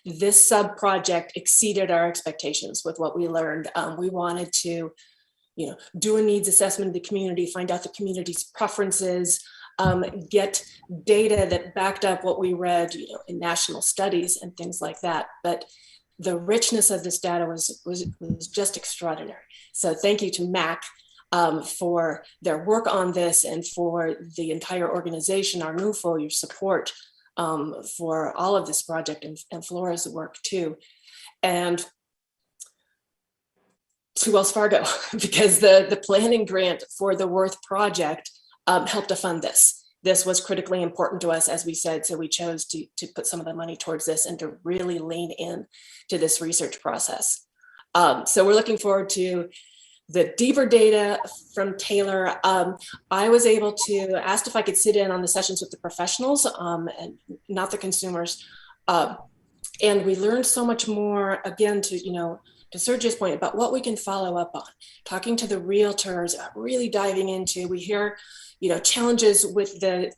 [SPEAKER 2] This sub-project exceeded our expectations with what we learned. We wanted to, do a needs assessment of the community, find out the community's preferences, get data that backed up what we read, in national studies and things like that. But the richness of this data was just extraordinary. So thank you to MAC for their work on this, and for the entire organization, our NUFO, your support for all of this project, and Flora's work too. And to Wells Fargo, because the planning grant for the Worth project helped to fund this. This was critically important to us, as we said, so we chose to put some of the money towards this and to really lean in to this research process. So we're looking forward to the deeper data from Taylor. I was able to, asked if I could sit in on the sessions with the professionals and not the consumers. And we learned so much more, again, to Sergio's point about what we can follow up on, talking to the realtors, really diving into, we hear, challenges with the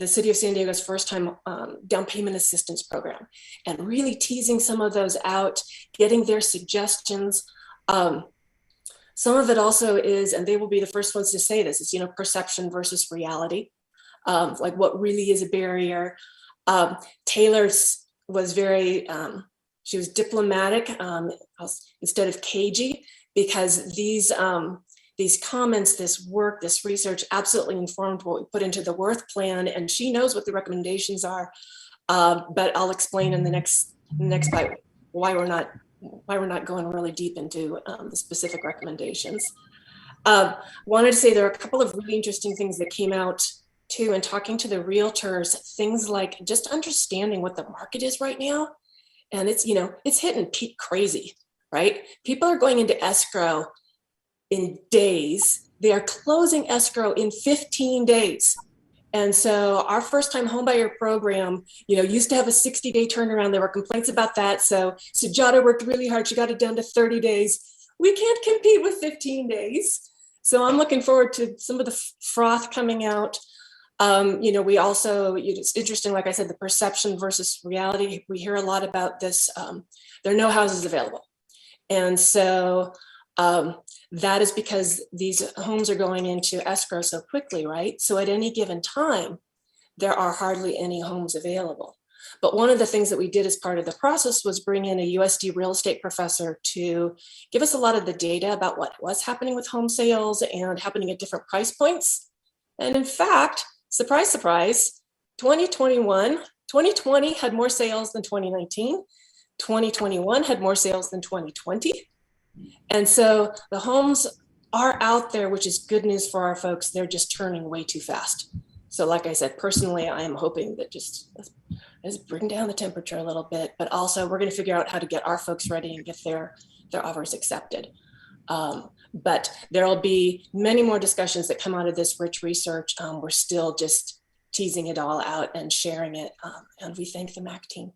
[SPEAKER 2] City of San Diego's first-time down payment assistance program, and really teasing some of those out, getting their suggestions. Some of it also is, and they will be the first ones to say this, is, perception versus reality, like what really is a barrier. Taylor was very, she was diplomatic instead of cagey, because these comments, this work, this research absolutely informed what we put into the Worth plan, and she knows what the recommendations are. But I'll explain in the next slide why we're not going really deep into the specific recommendations. Wanted to say there are a couple of really interesting things that came out too, in talking to the realtors, things like just understanding what the market is right now. And it's, it's hitting peak crazy, right? People are going into escrow in days. They are closing escrow in 15 days. And so our first-time homebuyer program, used to have a 60-day turnaround. There were complaints about that. So Sujata worked really hard. She got it down to 30 days. We can't compete with 15 days. So I'm looking forward to some of the froth coming out. We also, it's interesting, like I said, the perception versus reality. We hear a lot about this. There are no houses available. And so that is because these homes are going into escrow so quickly, right? So at any given time, there are hardly any homes available. But one of the things that we did as part of the process was bring in a USD real estate professor to give us a lot of the data about what was happening with home sales and happening at different price points. And in fact, surprise, surprise, 2020 had more sales than 2019. 2021 had more sales than 2020. And so the homes are out there, which is good news for our folks. They're just turning way too fast. So like I said, personally, I am hoping that just is bring down the temperature a little bit, but also we're going to figure out how to get our folks ready and get their offers accepted. But there'll be many more discussions that come out of this rich research. We're still just teasing it all out and sharing it. And we thank the MAC team.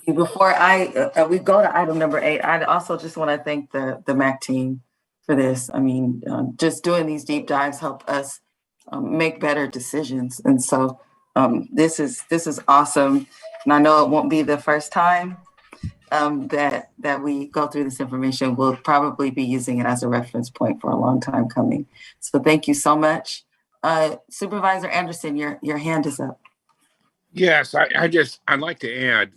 [SPEAKER 1] Before we go to item number 8, I also just want to thank the MAC team for this. I mean, just doing these deep dives help us make better decisions. And so this is awesome. And I know it won't be the first time that we go through this information. We'll probably be using it as a reference point for a long time coming. So thank you so much. Supervisor Anderson, your hand is up.
[SPEAKER 14] Yes, I'd like to add,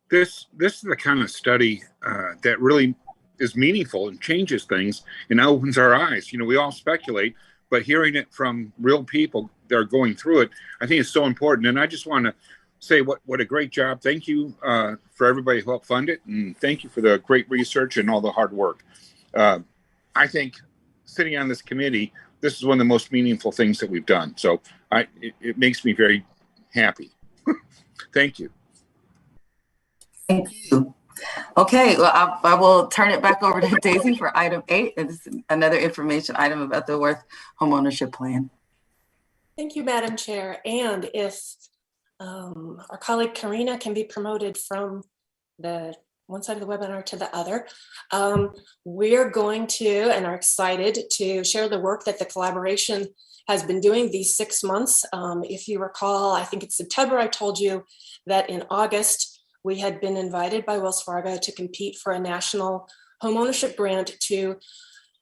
[SPEAKER 14] this is the kind of study that really is meaningful and changes things and opens our eyes. You know, we all speculate, but hearing it from real people that are going through it, I think is so important. And I just want to say what a great job. Thank you for everybody who helped fund it. And thank you for the great research and all the hard work. I think sitting on this committee, this is one of the most meaningful things that we've done. So it makes me very happy. Thank you.
[SPEAKER 1] Thank you. Okay, well, I will turn it back over to Daisy for item 8. It's another information item about the Worth homeownership plan.
[SPEAKER 2] Thank you, Madam Chair. And if our colleague Karina can be promoted from the one side of the webinar to the other, we're going to and are excited to share the work that the collaboration has been doing these 6 months. If you recall, I think it's September, I told you that in August, we had been invited by Wells Fargo to compete for a national homeownership grant to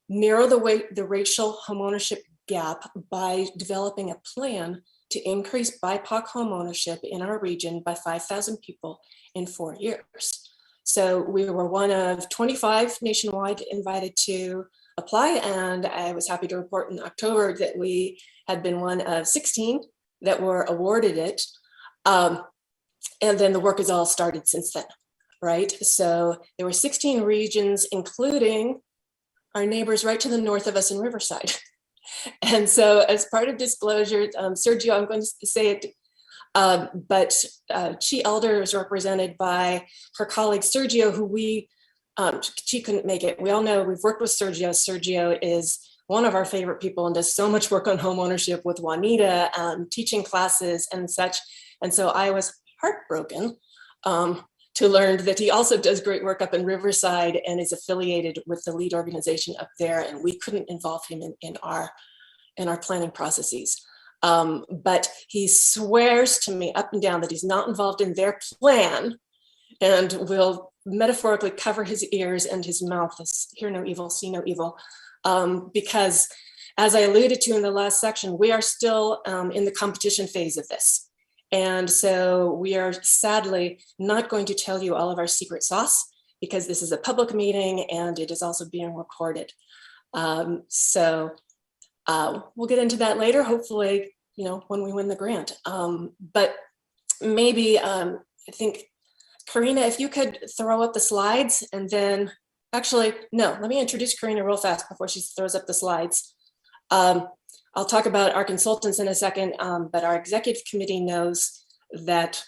[SPEAKER 2] narrow the racial homeownership gap by developing a plan to increase BIPOC homeownership in our region by 5,000 people in 4 years. So we were one of 25 nationwide invited to apply, and I was happy to report in October that we had been one of 16 that were awarded it. And then the work has all started since then, right? So there were 16 regions, including our neighbors right to the north of us in Riverside. And so as part of disclosure, Sergio, I'm going to say it, but Chi Elder is represented by her colleague Sergio, who she couldn't make it. We all know we've worked with Sergio. Sergio is one of our favorite people and does so much work on homeownership with Juanita, teaching classes and such. And so I was heartbroken to learn that he also does great work up in Riverside and is affiliated with the lead organization up there. And we couldn't involve him in our planning processes. But he swears to me up and down that he's not involved in their plan and will metaphorically cover his ears and his mouth, hear no evil, see no evil. Because as I alluded to in the last section, we are still in the competition phase of this. And so we are sadly not going to tell you all of our secret sauce because this is a public meeting and it is also being recorded. So we'll get into that later, hopefully, when we win the grant. But maybe I think, Karina, if you could throw up the slides and then, actually, no, let me introduce Karina real fast before she throws up the slides. I'll talk about our consultants in a second, but our executive committee knows that.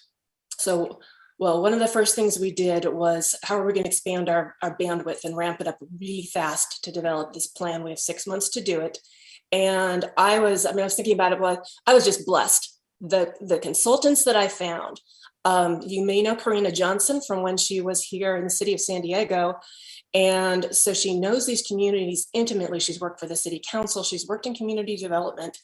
[SPEAKER 2] So, well, one of the first things we did was how are we going to expand our bandwidth and ramp it up really fast to develop this plan? We have 6 months to do it. And I was thinking about it, I was just blessed. The consultants that I found, you may know Karina Johnson from when she was here in the city of San Diego. And so she knows these communities intimately. She's worked for the city council. She's worked in community development.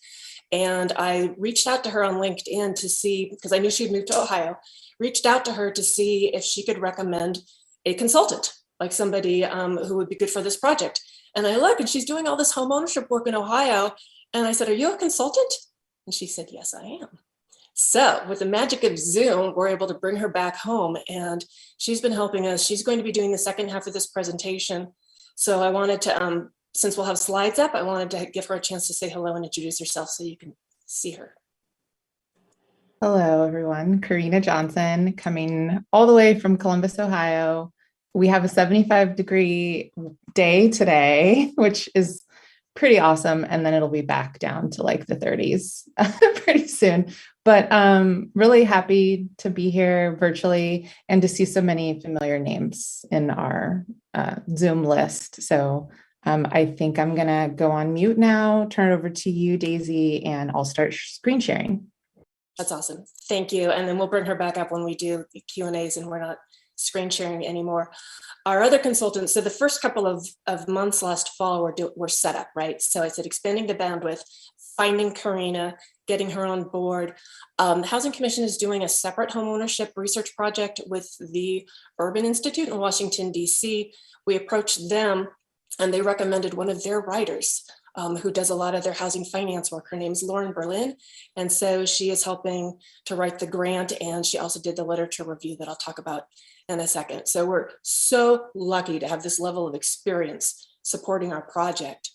[SPEAKER 2] And I reached out to her on LinkedIn to see, because I knew she'd moved to Ohio, reached out to her to see if she could recommend a consultant, like somebody who would be good for this project. And I look, and she's doing all this home ownership work in Ohio. And I said, "Are you a consultant?" And she said, "Yes, I am." So with the magic of Zoom, we're able to bring her back home, and she's been helping us. She's going to be doing the second half of this presentation. So I wanted to, since we'll have slides up, I wanted to give her a chance to say hello and introduce herself so you can see her.
[SPEAKER 16] Hello, everyone. Karina Johnson, coming all the way from Columbus, Ohio. We have a 75-degree day today, which is pretty awesome. And then it'll be back down to like the 30s pretty soon. But really happy to be here virtually and to see so many familiar names in our Zoom list. So I think I'm going to go on mute now, turn it over to you, Daisy, and I'll start screen sharing.
[SPEAKER 2] That's awesome. Thank you. And then we'll bring her back up when we do the Q&As and we're not screen sharing anymore. Our other consultants, so the first couple of months last fall were set up, right? So I said expanding the bandwidth, finding Karina, getting her on board. The Housing Commission is doing a separate homeownership research project with the Urban Institute in Washington, D.C. We approached them and they recommended one of their writers who does a lot of their housing finance work. Her name's Lauren Berlin. And so she is helping to write the grant, and she also did the literature review that I'll talk about in a second. So we're so lucky to have this level of experience supporting our project.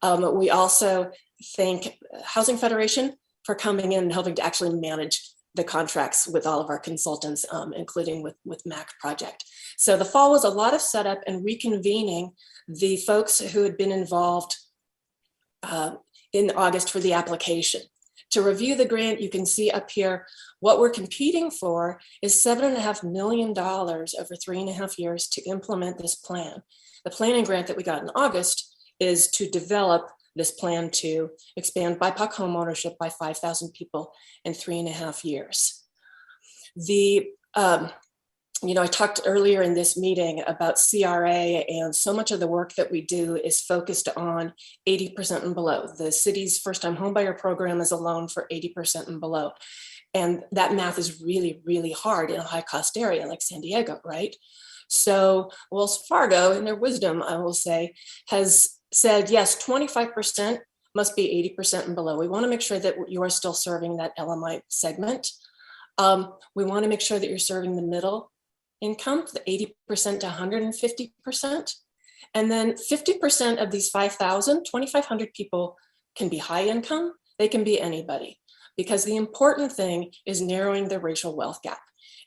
[SPEAKER 2] We also thank Housing Federation for coming in and helping to actually manage the contracts with all of our consultants, including with MAC project. So the fall was a lot of setup and reconvening the folks who had been involved in August for the application. To review the grant, you can see up here, what we're competing for is $7.5 million over 3.5 years to implement this plan. The planning grant that we got in August is to develop this plan to expand Bipoc homeownership by 5,000 people in 3.5 years. I talked earlier in this meeting about CRA, and so much of the work that we do is focused on 80% and below. The city's first-time homebuyer program is a loan for 80% and below. And that math is really, really hard in a high-cost area like San Diego, right? So Wells Fargo, in their wisdom, I will say, has said, yes, 25% must be 80% and below. We want to make sure that you are still serving that LMI segment. We want to make sure that you're serving the middle income, the 80% to 150%. And then 50% of these 5,000, 2,500 people can be high income. They can be anybody, because the important thing is narrowing the racial wealth gap.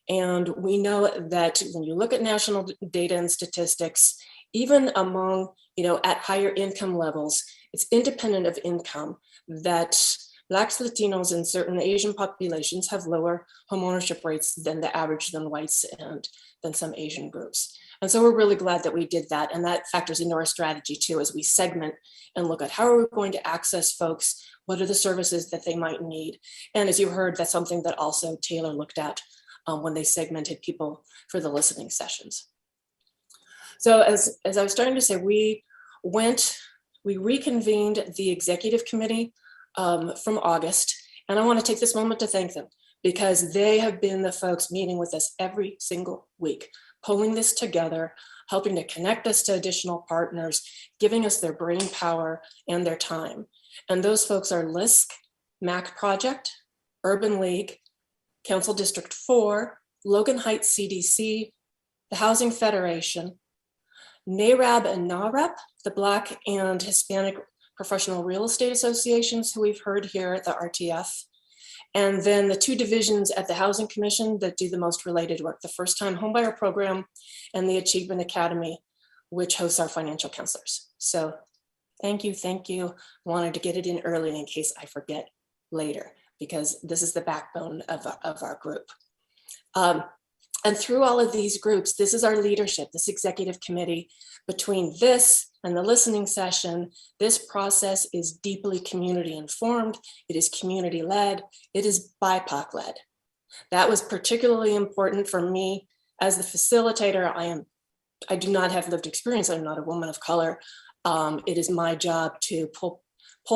[SPEAKER 2] And we know that when you look at national data and statistics, even among, at higher income levels, it's independent of income that Blacks, Latinos, and certain Asian populations have lower homeownership rates than the average than whites and than some Asian groups. And so we're really glad that we did that. And that factors into our strategy too, as we segment and look at how are we going to access folks? What are the services that they might need? And as you heard, that's something that also Taylor looked at when they segmented people for the listening sessions. So as I was starting to say, we reconvened the executive committee from August. And I want to take this moment to thank them, because they have been the folks meeting with us every single week, pulling this together, helping to connect us to additional partners, giving us their brain power and their time. And those folks are LISC, MAC Project, Urban League, Council District 4, Logan Heights CDC, the Housing Federation, NARAB and NAREP, the Black and Hispanic Professional Real Estate Associations, who we've heard here at the RTF, and then the two divisions at the Housing Commission that do the most related work, the First Time Homebuyer Program and the Achievement Academy, which hosts our financial counselors. So thank you. Wanted to get it in early in case I forget later, because this is the backbone of our group. And through all of these groups, this is our leadership, this executive committee. Between this and the listening session, this process is deeply community informed, it is community led, it is BIPOC led. That was particularly important for me as the facilitator. I do not have lived experience, I'm not a woman of color. It is my job to pull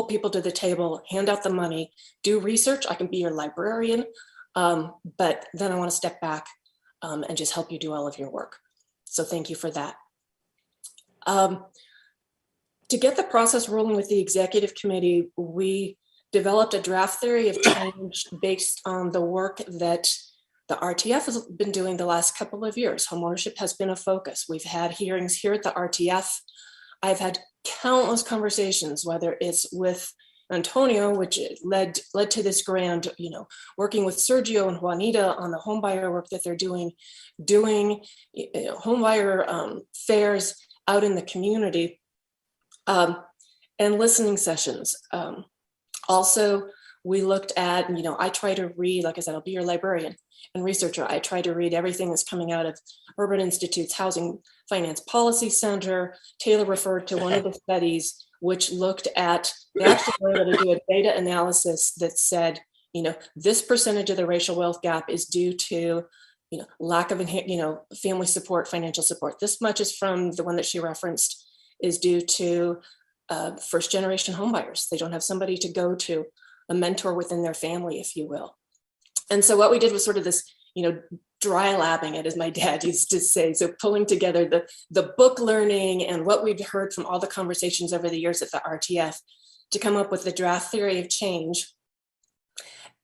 [SPEAKER 2] people to the table, hand out the money, do research. I can be your librarian, but then I want to step back and just help you do all of your work. So thank you for that. To get the process rolling with the executive committee, we developed a draft theory of change based on the work that the RTF has been doing the last couple of years. Homeownership has been a focus. We've had hearings here at the RTF. I've had countless conversations, whether it's with Antonio, which led to this grant, working with Sergio and Juanita on the homebuyer work that they're doing homebuyer fairs out in the community. and listening sessions. Also, we looked at, I try to read, like I said, I'll be your librarian and researcher. I try to read everything that's coming out of Urban Institute's Housing Finance Policy Center. Taylor referred to one of the studies which looked at, they actually were able to do a data analysis that said, this percentage of the racial wealth gap is due to, lack of, family support, financial support. This much is from the one that she referenced is due to first generation homebuyers. They don't have somebody to go to, a mentor within their family, if you will. And so what we did was sort of this, dry labbing it, as my dad used to say. So pulling together the book learning and what we'd heard from all the conversations over the years at the RTF to come up with the draft theory of change.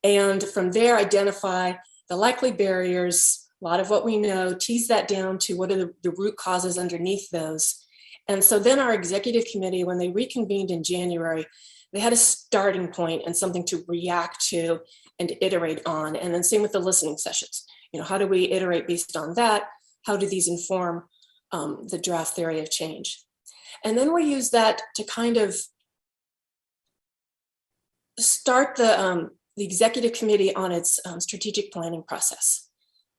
[SPEAKER 2] And from there, identify the likely barriers, a lot of what we know, tease that down to what are the root causes underneath those. And so then our executive committee, when they reconvened in January, they had a starting point and something to react to and iterate on. And then same with the listening sessions. How do we iterate based on that? How do these inform the draft theory of change? And then we use that to kind of start the executive committee on its strategic planning process.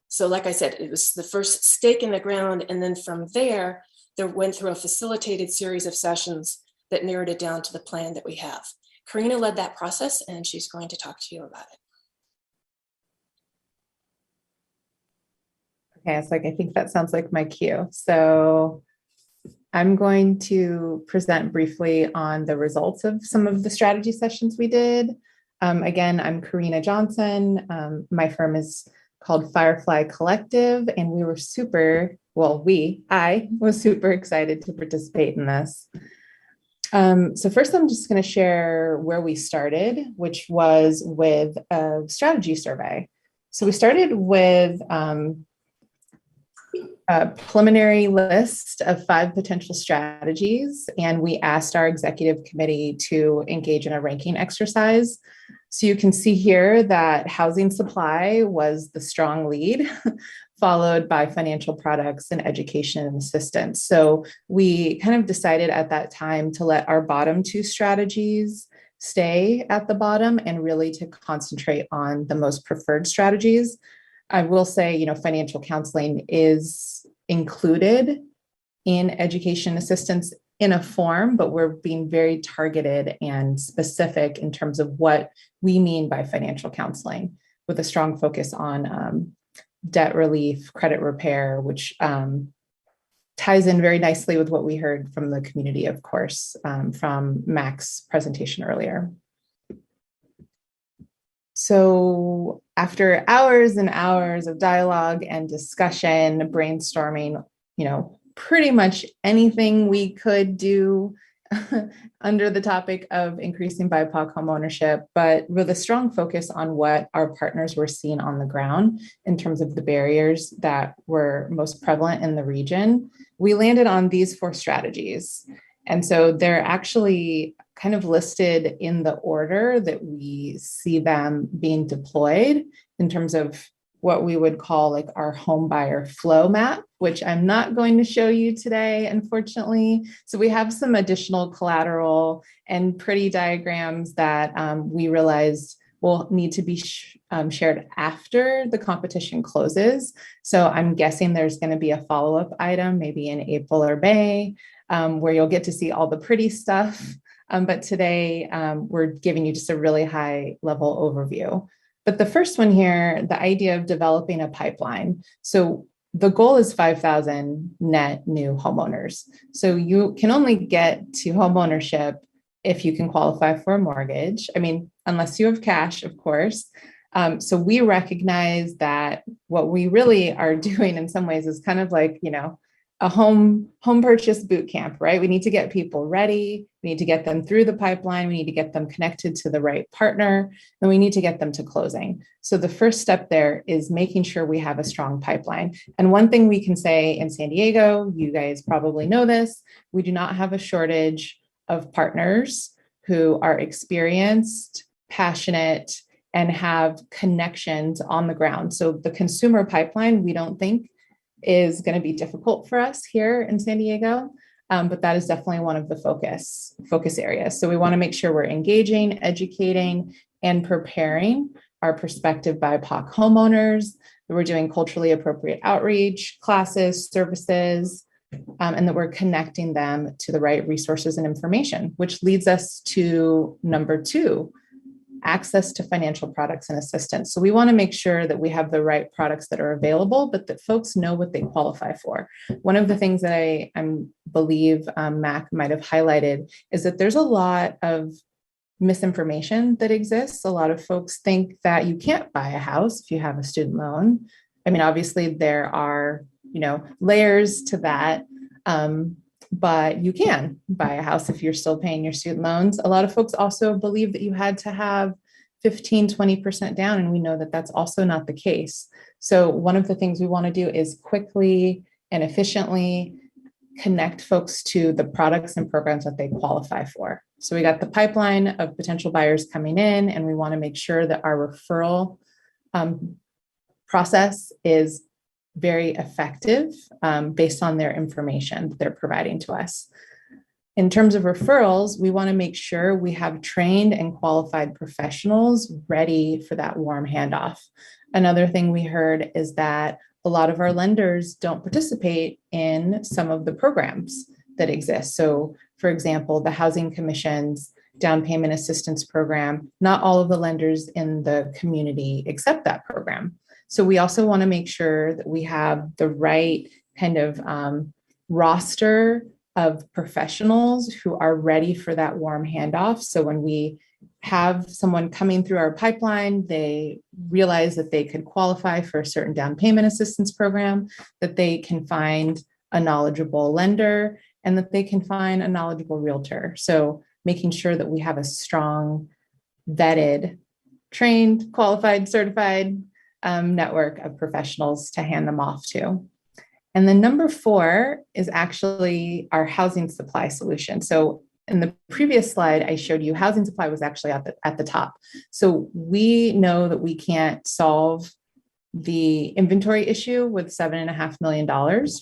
[SPEAKER 2] So like I said, it was the first stake in the ground. And then from there went through a facilitated series of sessions that narrowed it down to the plan that we have. Karina led that process, and she's going to talk to you about it.
[SPEAKER 16] Okay, it's like, I think that sounds like my cue. So I'm going to present briefly on the results of some of the strategy sessions we did. Again, I'm Karina Johnson. My firm is called Firefly Collective, and we were I was super excited to participate in this. So first, I'm just going to share where we started, which was with a strategy survey. So we started with a preliminary list of 5 potential strategies, and we asked our executive committee to engage in a ranking exercise. So you can see here that housing supply was the strong lead, followed by financial products and education and assistance. So we kind of decided at that time to let our bottom 2 strategies stay at the bottom and really to concentrate on the most preferred strategies. I will say, financial counseling is included in education assistance in a form, but we're being very targeted and specific in terms of what we mean by financial counseling, with a strong focus on debt relief, credit repair, which ties in very nicely with what we heard from the community, of course, from Mac's presentation earlier. So after hours and hours of dialogue and discussion, brainstorming, pretty much anything we could do under the topic of increasing BIPOC homeownership, but with a strong focus on what our partners were seeing on the ground in terms of the barriers that were most prevalent in the region, we landed on these 4 strategies. And so they're actually kind of listed in the order that we see them being deployed in terms of what we would call like our home buyer flow map, which I'm not going to show you today, unfortunately. So we have some additional collateral and pretty diagrams that we realized will need to be shared after the competition closes. So I'm guessing there's going to be a follow-up item, maybe in April or May, where you'll get to see all the pretty stuff. But today we're giving you just a really high level overview. But the first one here, the idea of developing a pipeline. So the goal is 5,000 net new homeowners. So you can only get to homeownership if you can qualify for a mortgage. I mean, unless you have cash, of course. So we recognize that what we really are doing in some ways is kind of like, a home purchase boot camp, right? We need to get people ready. We need to get them through the pipeline. We need to get them connected to the right partner, and we need to get them to closing. So the first step there is making sure we have a strong pipeline. And one thing we can say in San Diego, you guys probably know this, we do not have a shortage of partners who are experienced, passionate, and have connections on the ground. So the consumer pipeline, we don't think is going to be difficult for us here in San Diego. but that is definitely one of the focus areas. So we want to make sure we're engaging, educating, and preparing our prospective BIPOC homeowners. We're doing culturally appropriate outreach, classes, services, and that we're connecting them to the right resources and information, which leads us to number 2, access to financial products and assistance. So we want to make sure that we have the right products that are available, but that folks know what they qualify for. One of the things that I believe Mac might have highlighted is that there's a lot of misinformation that exists. A lot of folks think that you can't buy a house if you have a student loan. I mean, obviously there are, layers to that. But you can buy a house if you're still paying your student loans. A lot of folks also believe that you had to have 15, 20% down, and we know that that's also not the case. So one of the things we want to do is quickly and efficiently connect folks to the products and programs that they qualify for. So we got the pipeline of potential buyers coming in, and we want to make sure that our referral process is very effective based on their information that they're providing to us. In terms of referrals, we want to make sure we have trained and qualified professionals ready for that warm handoff. Another thing we heard is that a lot of our lenders don't participate in some of the programs that exist. So, for example, the Housing Commission's down payment assistance program, not all of the lenders in the community accept that program. So we also want to make sure that we have the right kind of roster of professionals who are ready for that warm handoff. So when we have someone coming through our pipeline, they realize that they could qualify for a certain down payment assistance program, that they can find a knowledgeable lender, and that they can find a knowledgeable realtor. So making sure that we have a strong, vetted, trained, qualified, certified network of professionals to hand them off to. And then number 4 is actually our housing supply solution. So in the previous slide, I showed you housing supply was actually at the top. So we know that we can't solve the inventory issue with $7.5 million,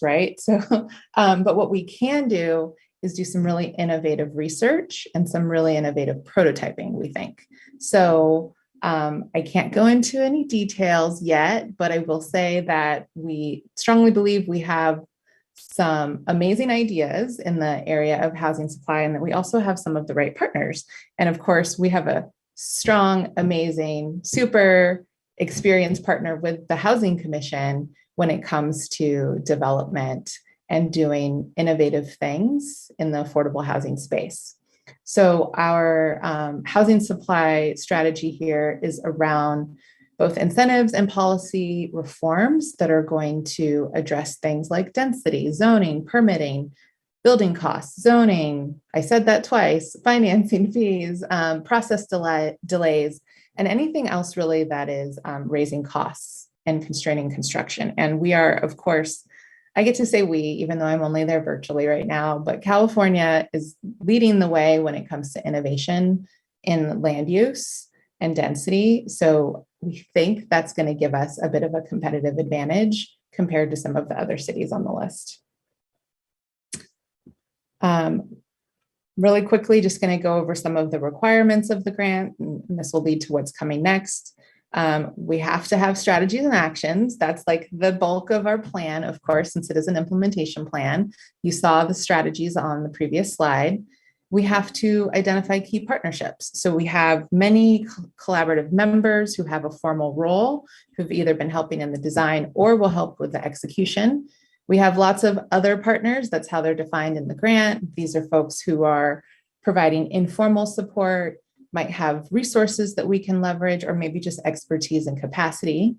[SPEAKER 16] right? So, but what we can do is do some really innovative research and some really innovative prototyping, we think. So I can't go into any details yet, but I will say that we strongly believe we have some amazing ideas in the area of housing supply, and that we also have some of the right partners. And of course, we have a strong, amazing, super experienced partner with the Housing Commission when it comes to development and doing innovative things in the affordable housing space. So our housing supply strategy here is around both incentives and policy reforms that are going to address things like density, zoning, permitting, building costs, zoning, I said that twice, financing fees, process delays, and anything else really that is raising costs and constraining construction. And we are, of course, I get to say we, even though I'm only there virtually right now, but California is leading the way when it comes to innovation in land use and density. So we think that's going to give us a bit of a competitive advantage compared to some of the other cities on the list. Really quickly, just going to go over some of the requirements of the grant, and this will lead to what's coming next. We have to have strategies and actions. That's like the bulk of our plan, of course, since it is an implementation plan. You saw the strategies on the previous slide. We have to identify key partnerships. So we have many collaborative members who have a formal role, who've either been helping in the design or will help with the execution. We have lots of other partners. That's how they're defined in the grant. These are folks who are providing informal support, might have resources that we can leverage, or maybe just expertise and capacity.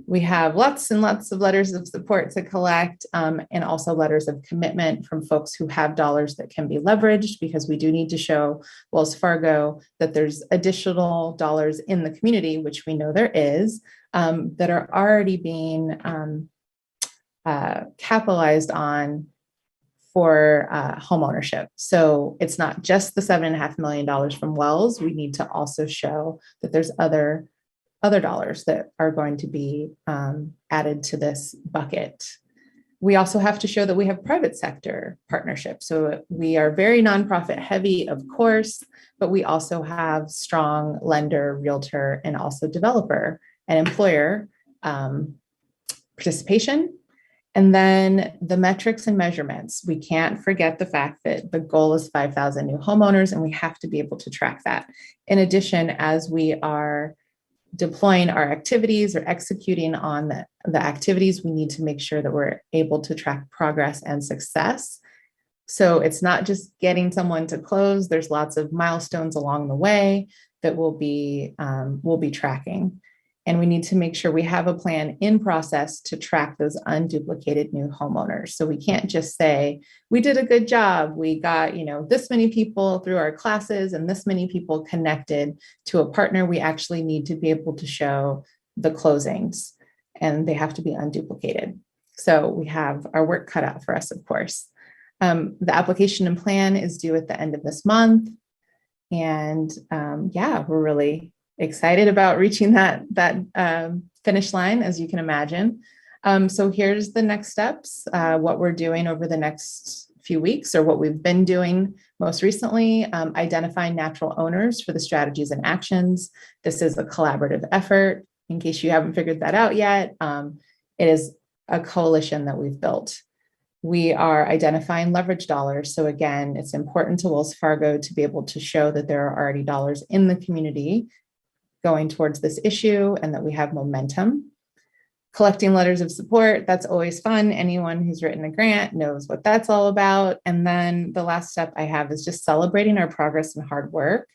[SPEAKER 16] We have lots and lots of letters of support to collect, and also letters of commitment from folks who have dollars that can be leveraged, because we do need to show Wells Fargo that there's additional dollars in the community, which we know there is, that are already being capitalized on for home ownership. So it's not just the $7.5 million from Wells. We need to also show that there's other dollars that are going to be added to this bucket. We also have to show that we have private sector partnerships. So we are very nonprofit heavy, of course, but we also have strong lender, realtor, and also developer and employer participation. And then the metrics and measurements. We can't forget the fact that the goal is 5,000 new homeowners, and we have to be able to track that. In addition, as we are deploying our activities or executing on the activities, we need to make sure that we're able to track progress and success. So it's not just getting someone to close. There's lots of milestones along the way that we'll be tracking. And we need to make sure we have a plan in process to track those unduplicated new homeowners. So we can't just say, we did a good job. We got, this many people through our classes and this many people connected to a partner. We actually need to be able to show the closings, and they have to be unduplicated. So we have our work cut out for us, of course. The application and plan is due at the end of this month. And we're really excited about reaching that finish line, as you can imagine. So here's the next steps, what we're doing over the next few weeks, or what we've been doing most recently, identifying natural owners for the strategies and actions. This is a collaborative effort. In case you haven't figured that out yet, it is a coalition that we've built. We are identifying leverage dollars. So again, it's important to Wells Fargo to be able to show that there are already dollars in the community going towards this issue and that we have momentum. Collecting letters of support, that's always fun. Anyone who's written a grant knows what that's all about. And then the last step I have is just celebrating our progress and hard work.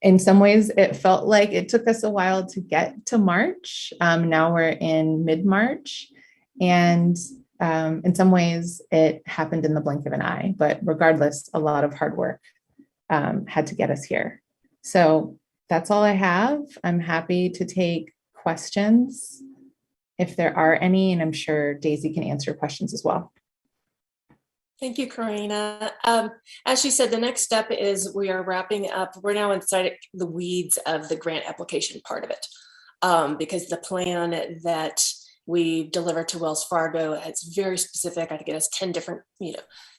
[SPEAKER 16] In some ways, it felt like it took us a while to get to March. Now we're in mid-March. And in some ways, it happened in the blink of an eye. But regardless, a lot of hard work had to get us here. So that's all I have. I'm happy to take questions if there are any, and I'm sure Daisy can answer questions as well.
[SPEAKER 2] Thank you, Karina. As she said, the next step is we are wrapping up. We're now inside the weeds of the grant application part of it, because the plan that we deliver to Wells Fargo, it's very specific. I think it has 10 different,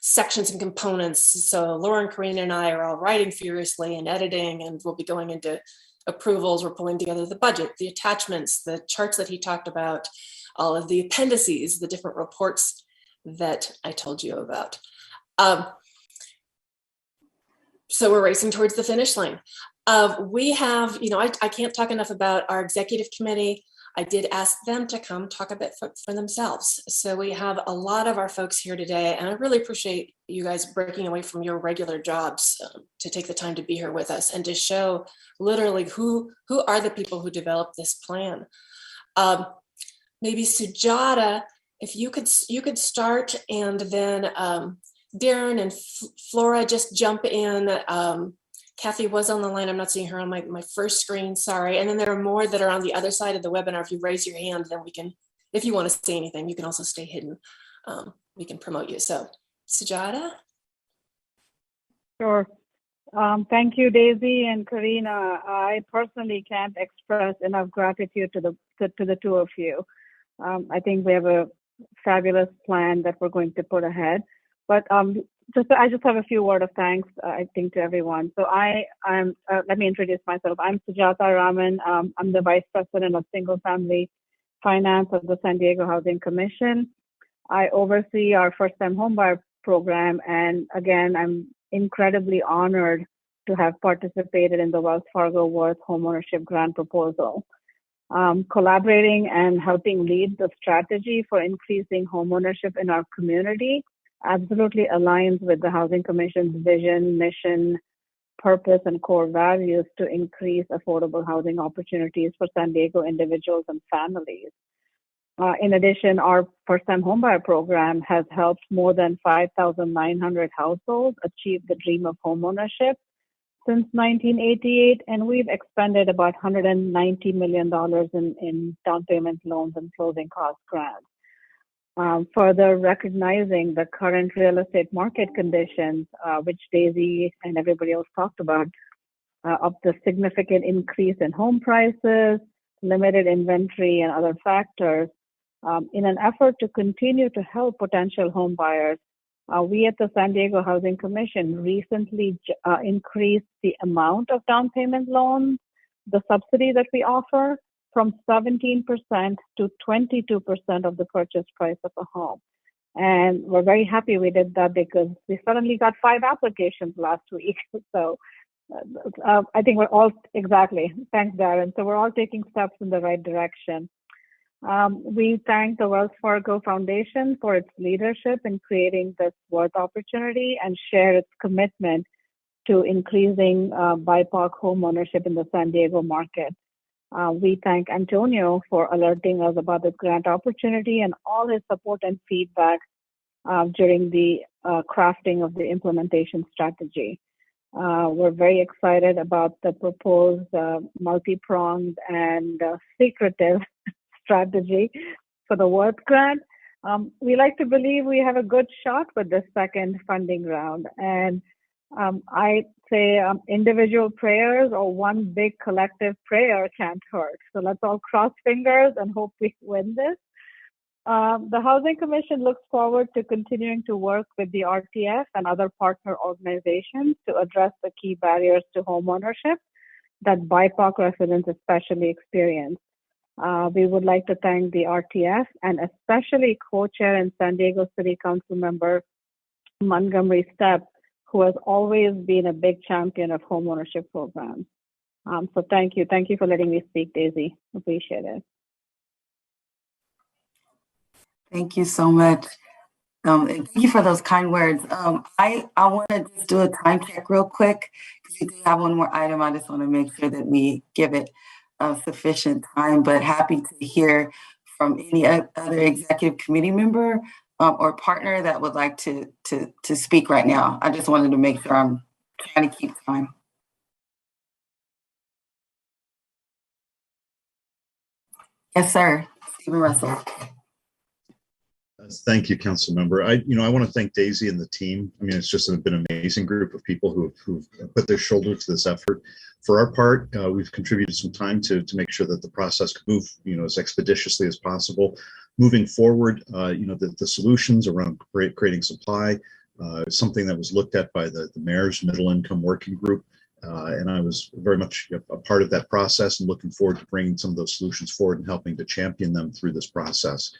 [SPEAKER 2] sections and components. So Lauren, Karina, and I are all writing furiously and editing, and we'll be going into approvals. We're pulling together the budget, the attachments, the charts that he talked about, all of the appendices, the different reports that I told you about. So we're racing towards the finish line. We have, I can't talk enough about our executive committee. I did ask them to come talk a bit for themselves. So we have a lot of our folks here today, and I really appreciate you guys breaking away from your regular jobs to take the time to be here with us and to show literally who are the people who developed this plan. Maybe Sujata, if you could start, and then Darren and Flora just jump in. Kathy was on the line. I'm not seeing her on my first screen, sorry. And then there are more that are on the other side of the webinar. If you raise your hand, then we can, if you want to say anything, you can also stay hidden. We can promote you. So Sujata?
[SPEAKER 17] Sure. Thank you, Daisy and Karina. I personally can't express enough gratitude to the two of you. I think we have a fabulous plan that we're going to put ahead. But I just have a few words of thanks, I think, to everyone. So let me introduce myself. I'm Sujata Raman. I'm the Vice President of Single Family Finance of the San Diego Housing Commission. I oversee our first-time homebuyer program. And again, I'm incredibly honored to have participated in the Wells Fargo Worth Homeownership Grant Proposal. Collaborating and helping lead the strategy for increasing homeownership in our community absolutely aligns with the Housing Commission's vision, mission, purpose, and core values to increase affordable housing opportunities for San Diego individuals and families. In addition, our first-time homebuyer program has helped more than 5,900 households achieve the dream of homeownership since 1988, and we've expended about $190 million in down payment loans and closing cost grants. Further recognizing the current real estate market conditions, which Daisy and everybody else talked about, of the significant increase in home prices, limited inventory, and other factors, In an effort to continue to help potential home buyers, we at the San Diego Housing Commission recently increased the amount of down payment loans, the subsidy that we offer, from 17% to 22% of the purchase price of a home. And we're very happy we did that because we suddenly got 5 applications last week. So I think we're all, exactly, thanks Darren. So we're all taking steps in the right direction. We thank the Wells Fargo Foundation for its leadership in creating this worth opportunity and share its commitment to increasing Bipoc home ownership in the San Diego market. We thank Antonio for alerting us about this grant opportunity and all his support and feedback during the crafting of the implementation strategy. We're very excited about the proposed multi-pronged and secretive strategy for the Worth grant. We like to believe we have a good shot with the second funding round. And I say individual prayers or one big collective prayer can't hurt. So let's all cross fingers and hope we win this. The Housing Commission looks forward to continuing to work with the RTF and other partner organizations to address the key barriers to homeownership that BIPOC residents especially experience. We would like to thank the RTF and especially co-chair and San Diego City Council member Montgomery Stepp, who has always been a big champion of homeownership programs. So thank you. Thank you for letting me speak, Daisy. Appreciate it.
[SPEAKER 1] Thank you so much. And thank you for those kind words. I want to just do a time check real quick because we do have one more item. I just want to make sure that we give it sufficient time, but happy to hear from any other executive committee member or partner that would like to speak right now. I just wanted to make sure I'm trying to keep time. Yes, sir. Stephen Russell.
[SPEAKER 10] Thank you, Council Member. I want to thank Daisy and the team. I mean, it's just been an amazing group of people who've put their shoulder to this effort. For our part, we've contributed some time to make sure that the process can move, as expeditiously as possible. Moving forward, the solutions around creating supply, something that was looked at by the mayor's middle income working group. And I was very much a part of that process and looking forward to bringing some of those solutions forward and helping to champion them through this process.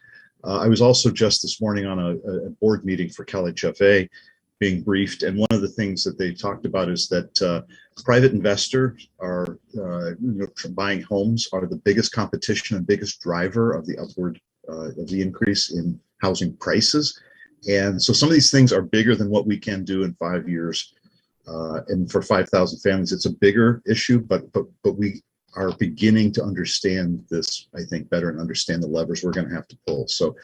[SPEAKER 10] I was also just this morning on a board meeting for CalHFA being briefed, and one of the things that they talked about is that private investors are buying homes are the biggest competition and biggest driver of the upward of the increase in housing prices. And so some of these things are bigger than what we can do in 5 years. And for 5,000 families, it's a bigger issue, but we are beginning to understand this, I think, better and understand the levers we're going to have to pull. So,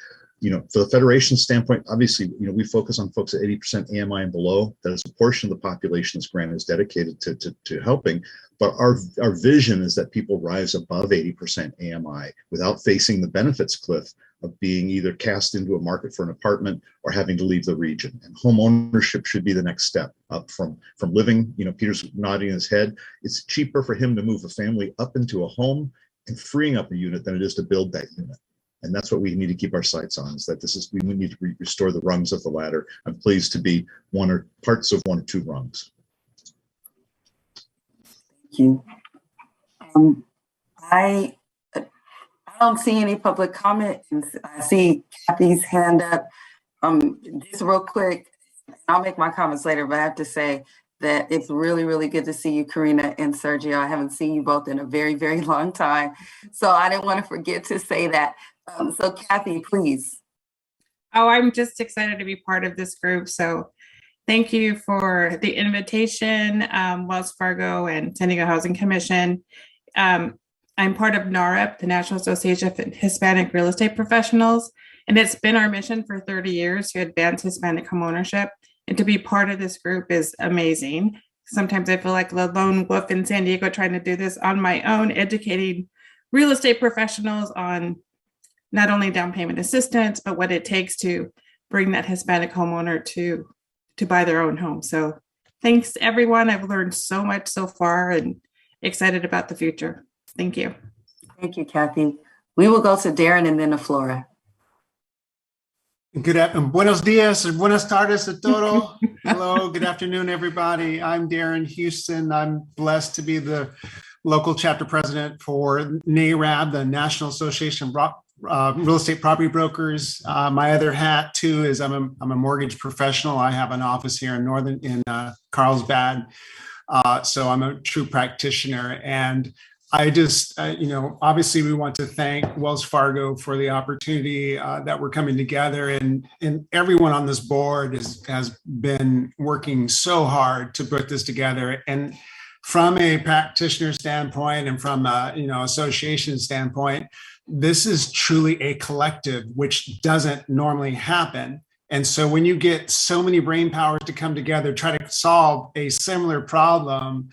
[SPEAKER 10] for the Federation standpoint, obviously, we focus on folks at 80% AMI and below. That is a portion of the population this grant is dedicated to helping. But our vision is that people rise above 80% AMI without facing the benefits cliff of being either cast into a market for an apartment or having to leave the region. And home ownership should be the next step up from living. Peter's nodding his head. It's cheaper for him to move a family up into a home and freeing up a unit than it is to build that unit. And that's what we need to keep our sights on, is that we need to restore the rungs of the ladder. I'm pleased to be parts of one or two rungs.
[SPEAKER 1] Thank you. I don't see any public comment. I see Kathy's hand up. Just real quick, I'll make my comments later, but I have to say that it's really, really good to see you, Karina and Sergio. I haven't seen you both in a very, very long time. So I didn't want to forget to say that. So Kathy, please.
[SPEAKER 18] Oh, I'm just excited to be part of this group. So thank you for the invitation, Wells Fargo and San Diego Housing Commission. I'm part of NAREP, the National Association of Hispanic Real Estate Professionals, and it's been our mission for 30 years to advance Hispanic homeownership. And to be part of this group is amazing. Sometimes I feel like the lone wolf in San Diego trying to do this on my own, educating real estate professionals on not only down payment assistance, but what it takes to bring that Hispanic homeowner to buy their own home. So thanks, everyone. I've learned so much so far and excited about the future. Thank you.
[SPEAKER 1] Thank you, Kathy. We will go to Darren and then to Flora.
[SPEAKER 12] Buenos dias or buenas tardes a todo. Hello, good afternoon, everybody. I'm Darren Houston. I'm blessed to be the local chapter president for NARAB, the National Association of Real Estate Property Brokers. My other hat too is I'm a mortgage professional. I have an office here in Carlsbad. So I'm a true practitioner, and I just, obviously we want to thank Wells Fargo for the opportunity that we're coming together, and everyone on this board has been working so hard to put this together. And from a practitioner standpoint and from a, association standpoint, this is truly a collective, which doesn't normally happen. And so when you get so many brain powers to come together, try to solve a similar problem,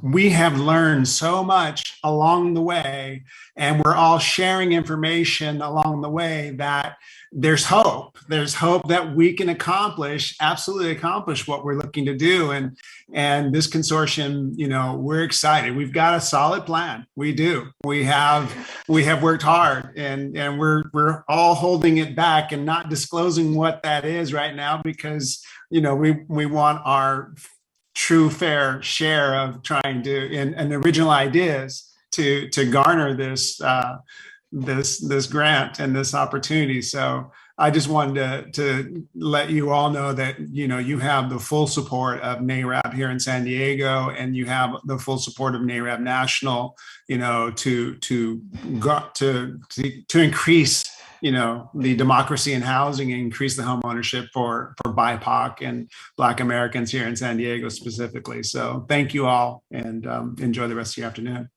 [SPEAKER 12] we have learned so much along the way, and we're all sharing information along the way that there's hope. There's hope that we can absolutely accomplish what we're looking to do. And this consortium, we're excited. We've got a solid plan. We do. We have worked hard, and we're all holding it back and not disclosing what that is right now, because, we want our true fair share of trying to and original ideas to garner this grant and this opportunity. So I just wanted to let you all know that you have the full support of NARAB here in San Diego, and you have the full support of NARAB National, to increase the democracy in housing and increase the home ownership for BIPOC and Black Americans here in San Diego specifically. So thank you all, and enjoy the rest of your afternoon.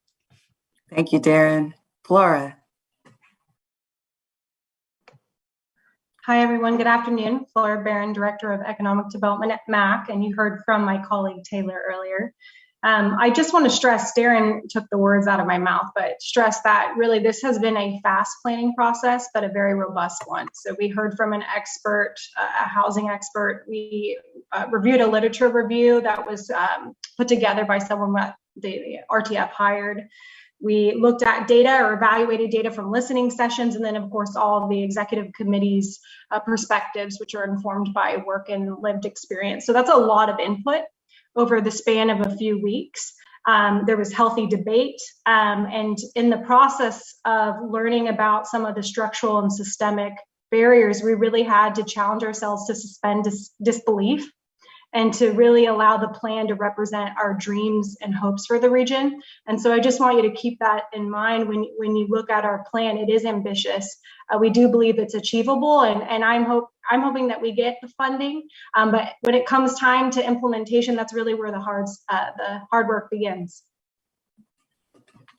[SPEAKER 1] Thank you, Darren. Flora.
[SPEAKER 19] Hi, everyone. Good afternoon. Flora Barron, Director of Economic Development at MAC, and you heard from my colleague Taylor earlier. I just want to stress, Darren took the words out of my mouth, but stress that really this has been a fast planning process, but a very robust one. So we heard from an expert, a housing expert. We reviewed a literature review that was put together by someone that the RTF hired. We looked at data or evaluated data from listening sessions, and then of course all of the executive committee's perspectives, which are informed by work and lived experience. So that's a lot of input over the span of a few weeks. There was healthy debate, and in the process of learning about some of the structural and systemic barriers, we really had to challenge ourselves to suspend disbelief and to really allow the plan to represent our dreams and hopes for the region. And so I just want you to keep that in mind when you look at our plan. It is ambitious. We do believe it's achievable, and I'm hoping that we get the funding. But when it comes time to implementation, that's really where the hard work begins.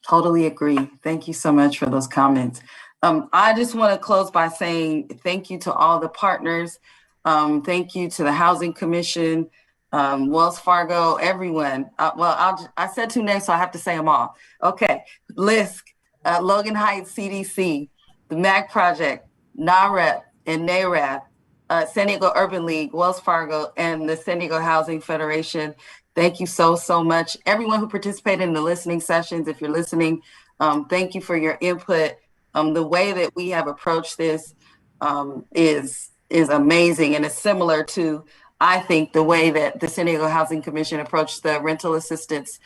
[SPEAKER 1] Totally agree. Thank you so much for those comments. I just want to close by saying thank you to all the partners. Thank you to the Housing Commission, Wells Fargo, everyone. I said two names, so I have to say them all. Okay, LISC, Logan Heights CDC, the MAC Project, NAREP and NARAB, San Diego Urban League, Wells Fargo, and the San Diego Housing Federation. Thank you so much. Everyone who participated in the listening sessions, if you're listening, thank you for your input. The way that we have approached this is amazing, and it's similar to, I think, the way that the San Diego Housing Commission approached the rental assistance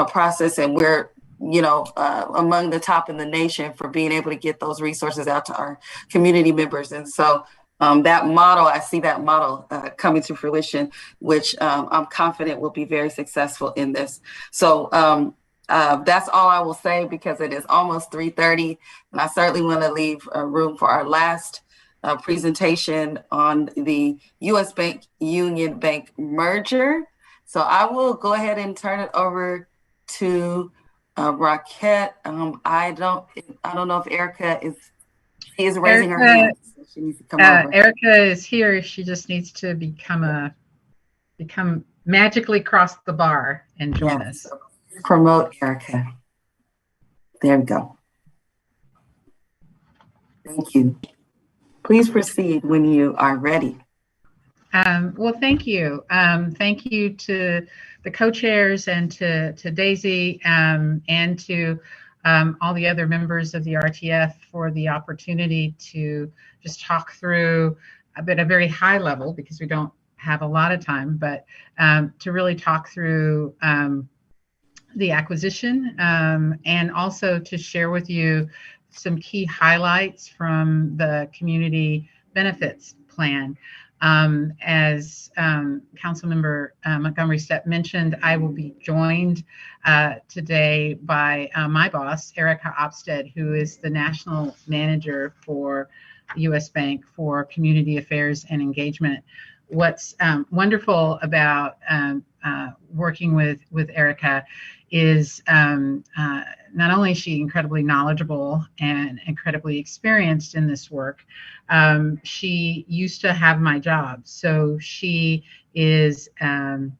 [SPEAKER 1] process, and we're among the top in the nation for being able to get those resources out to our community members. And so that model, I see that model coming to fruition, which I'm confident will be very successful in this. So that's all I will say, because it is almost 3:30, and I certainly want to leave room for our last presentation on the U.S. Bank Union Bank merger. So I will go ahead and turn it over to Raquette. I don't know if Erica is raising her hand. So she needs to come over.
[SPEAKER 4] Erica is here. She just needs to become magically cross the bar and join us.
[SPEAKER 1] Promote Erica. There we go. Thank you. Please proceed when you are ready.
[SPEAKER 4] Well, thank you. Thank you to the co-chairs and to Daisy and to all the other members of the RTF for the opportunity to just talk through at a very high level, because we don't have a lot of time, but to really talk through the acquisition, and also to share with you some key highlights from the community benefits plan. As Councilmember Montgomery Stepp mentioned, I will be joined today by my boss, Erica Opstead, who is the National Manager for U.S. Bank for Community Affairs and Engagement. What's wonderful about working with Erica is not only is she incredibly knowledgeable and incredibly experienced in this work, she used to have my job. So she is an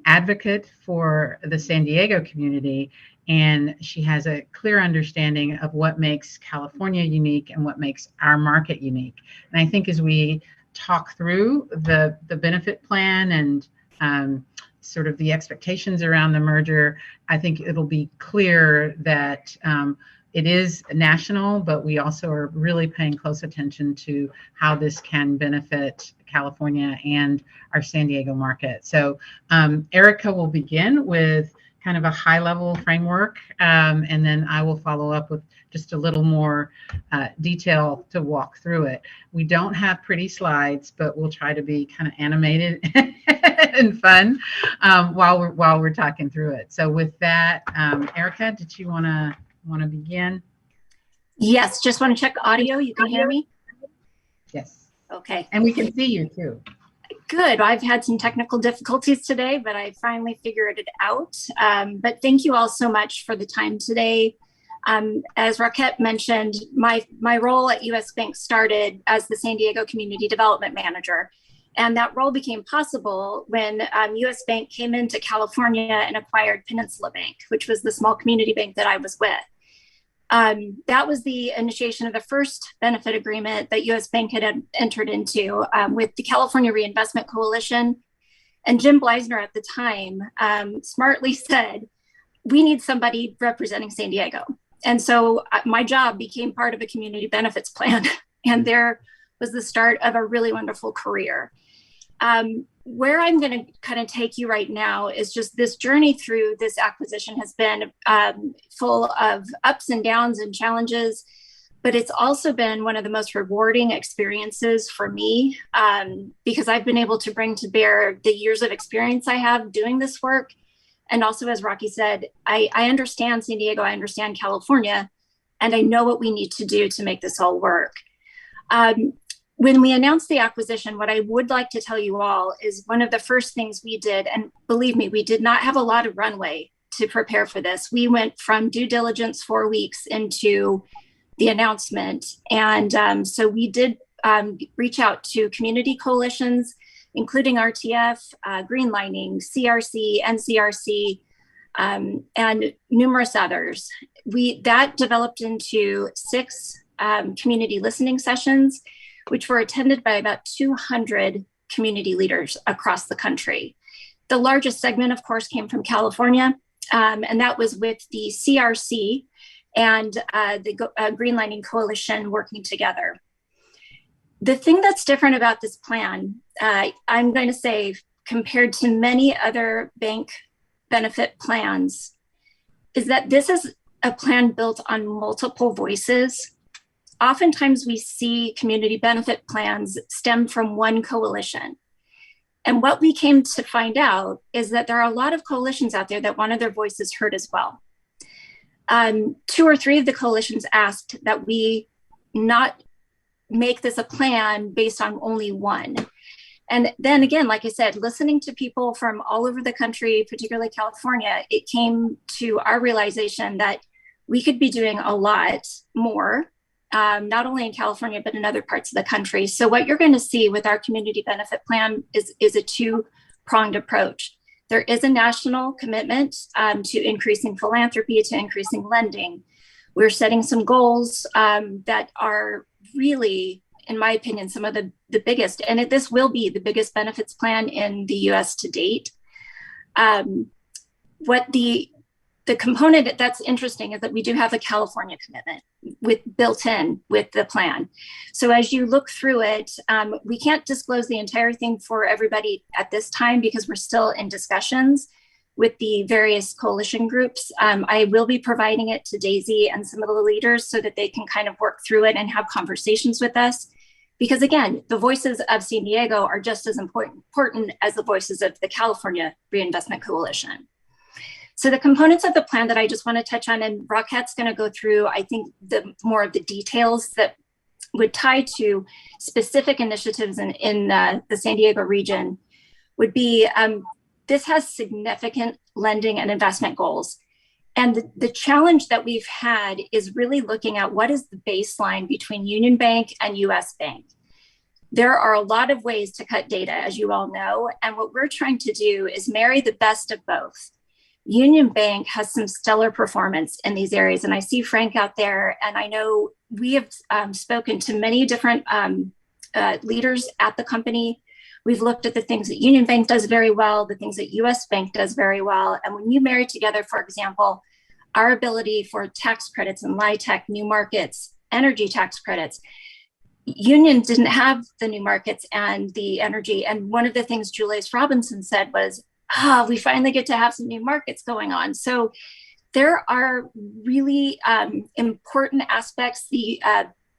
[SPEAKER 4] advocate for the San Diego community, and she has a clear understanding of what makes California unique and what makes our market unique. And I think as we talk through the benefit plan and sort of the expectations around the merger, I think it'll be clear that it is national, but we also are really paying close attention to how this can benefit California and our San Diego market. So Erica will begin with kind of a high-level framework, and then I will follow up with just a little more detail to walk through it. We don't have pretty slides, but we'll try to be kind of animated and fun while we're talking through it. So with that, Erica, did you want to begin?
[SPEAKER 20] Yes, just want to check audio. You can hear me?
[SPEAKER 4] Yes.
[SPEAKER 20] Okay.
[SPEAKER 4] And we can see you too.
[SPEAKER 20] Good. I've had some technical difficulties today, but I finally figured it out. But thank you all so much for the time today. As Raquette mentioned, my role at US Bank started as the San Diego Community Development Manager. And that role became possible when US Bank came into California and acquired Peninsula Bank, which was the small community bank that I was with. That was the initiation of the first benefit agreement that US Bank had entered into with the California Reinvestment Coalition. And Jim Bleisner at the time smartly said, we need somebody representing San Diego. And so my job became part of a community benefits plan. And there was the start of a really wonderful career. Where I'm going to kind of take you right now is just this journey through this acquisition has been full of ups and downs and challenges, but it's also been one of the most rewarding experiences for me because I've been able to bring to bear the years of experience I have doing this work. And also, as Rocky said, I understand San Diego, I understand California, and I know what we need to do to make this all work. When we announced the acquisition, what I would like to tell you all is one of the first things we did, and believe me, we did not have a lot of runway to prepare for this. We went from due diligence 4 weeks into the announcement. And so we did reach out to community coalitions, including RTF, Greenlining, CRC, NCRC, and numerous others. That developed into 6 community listening sessions, which were attended by about 200 community leaders across the country. The largest segment, of course, came from California, and that was with the CRC and the Greenlining Coalition working together. The thing that's different about this plan, I'm going to say, compared to many other bank benefit plans, is that this is a plan built on multiple voices. Oftentimes we see community benefit plans stem from one coalition. And what we came to find out is that there are a lot of coalitions out there that wanted their voices heard as well. 2 or 3 of the coalitions asked that we not make this a plan based on only one. And then again, like I said, listening to people from all over the country, particularly California, it came to our realization that we could be doing a lot more, not only in California, but in other parts of the country. So what you're going to see with our community benefit plan is a 2-pronged approach. There is a national commitment to increasing philanthropy, to increasing lending. We're setting some goals that are really, in my opinion, some of the biggest, and this will be the biggest benefits plan in the US to date. What the the component that's interesting is that we do have a California commitment built in with the plan. So as you look through it, we can't disclose the entire thing for everybody at this time because we're still in discussions with the various coalition groups. I will be providing it to Daisy and some of the leaders so that they can kind of work through it and have conversations with us. Because again, the voices of San Diego are just as important as the voices of the California Reinvestment Coalition. So the components of the plan that I just want to touch on, and Rockette's going to go through, I think, the more of the details that would tie to specific initiatives in the San Diego region, would be this has significant lending and investment goals. And the challenge that we've had is really looking at what is the baseline between Union Bank and US Bank. There are a lot of ways to cut data, as you all know, and what we're trying to do is marry the best of both. Union Bank has some stellar performance in these areas, and I see Frank out there, and I know we have spoken to many different leaders at the company. We've looked at the things that Union Bank does very well, the things that US Bank does very well, and when you marry together, for example, our ability for tax credits and LIHTC, new markets, energy tax credits, Union didn't have the new markets and the energy, and one of the things Julius Robinson said was, we finally get to have some new markets going on. So there are really important aspects. The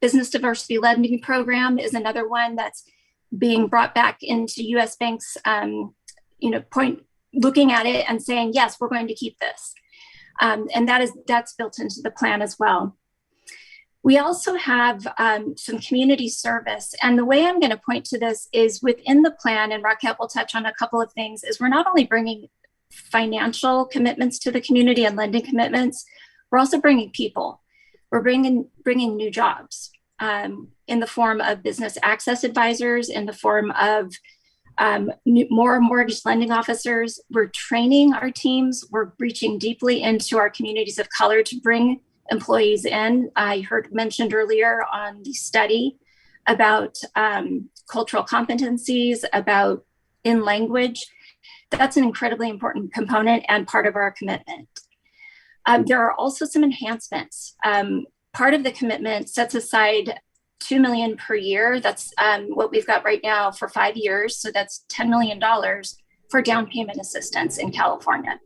[SPEAKER 20] Business Diversity Lending Program is another one that's being brought back into US Bank's looking at it and saying, yes, we're going to keep this. And that's built into the plan as well. We also have some community service. And the way I'm going to point to this is within the plan, and Rockette will touch on a couple of things, is we're not only bringing financial commitments to the community and lending commitments, we're also bringing people. We're bringing new jobs in the form of business access advisors, in the form of more mortgage lending officers. We're training our teams. We're reaching deeply into our communities of color to bring employees in. I heard mentioned earlier on the study about cultural competencies, about in language. That's an incredibly important component and part of our commitment. There are also some enhancements. Part of the commitment sets aside $2 million per year. That's what we've got right now for 5 years. So that's $10 million for down payment assistance in California.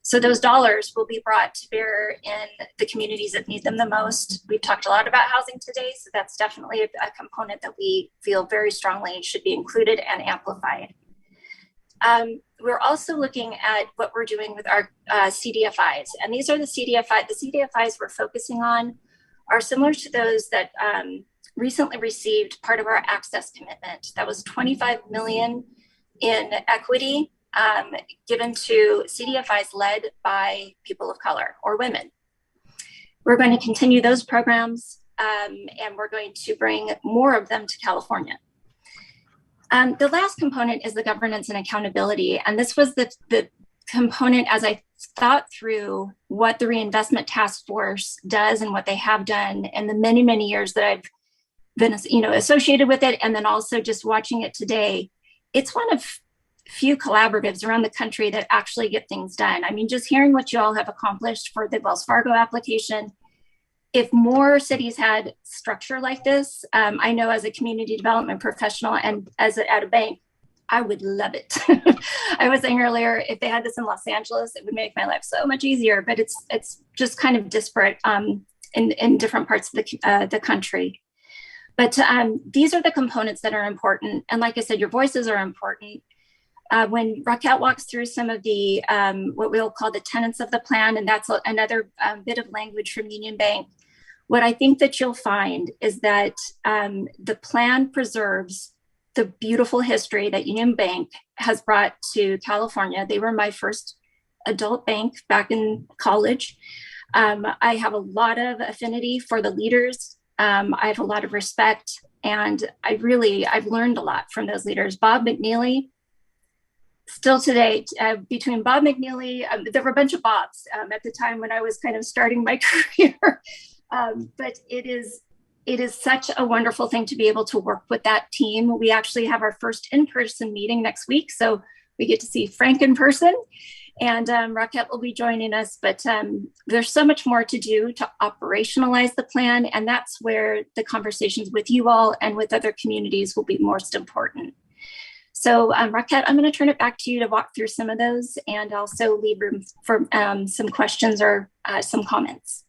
[SPEAKER 20] So those dollars will be brought to bear in the communities that need them the most. We've talked a lot about housing today, so that's definitely a component that we feel very strongly should be included and amplified. We're also looking at what we're doing with our CDFIs. And these are the CDFIs we're focusing on are similar to those that recently received part of our access commitment. That was $25 million in equity given to CDFIs led by people of color or women. We're going to continue those programs and we're going to bring more of them to California. The last component is the governance and accountability. And this was the component as I thought through what the Reinvestment Task Force does and what they have done in the many, many years that I've been associated with it. And then also just watching it today, it's one of few collaboratives around the country that actually get things done. I mean, just hearing what you all have accomplished for the Wells Fargo application, if more cities had structure like this, I know as a community development professional and at a bank, I would love it. I was saying earlier, if they had this in Los Angeles, it would make my life so much easier, but it's just kind of disparate in different parts of the country. But these are the components that are important. And like I said, your voices are important. When Rockette walks through some of the, what we'll call the tenets of the plan, and that's another bit of language from Union Bank, what I think that you'll find is that the plan preserves the beautiful history that Union Bank has brought to California. They were my first adult bank back in college. I have a lot of affinity for the leaders. I have a lot of respect, and I've learned a lot from those leaders. Bob McNeely, still today, between Bob McNeely, there were a bunch of Bobs at the time when I was kind of starting my career. But it is such a wonderful thing to be able to work with that team. We actually have our first in-person meeting next week. So we get to see Frank in person. And Rocket will be joining us, but there's so much more to do to operationalize the plan. And that's where the conversations with you all and with other communities will be most important. So Rocket, I'm going to turn it back to you to walk through some of those and also leave room for some questions or some comments.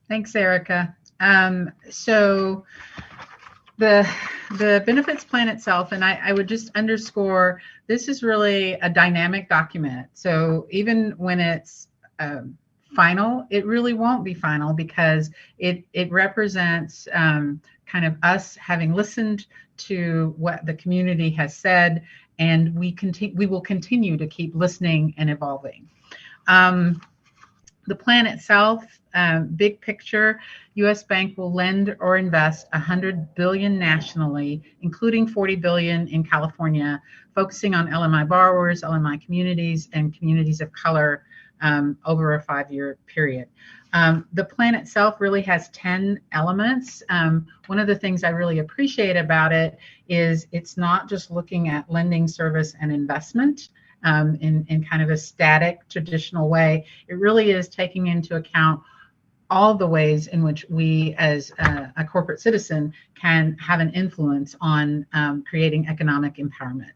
[SPEAKER 4] Thanks, Erica. So the benefits plan itself, and I would just underscore, this is really a dynamic document. So even when it's final, it really won't be final because it represents kind of us having listened to what the community has said, and we will continue to keep listening and evolving. The plan itself, big picture, U.S. Bank will lend or invest $100 billion nationally, including $40 billion in California, focusing on LMI borrowers, LMI communities, and communities of color over a 5-year period. The plan itself really has 10 elements. One of the things I really appreciate about it is it's not just looking at lending, service, and investment in kind of a static, traditional way. It really is taking into account all the ways in which we as a corporate citizen can have an influence on creating economic empowerment.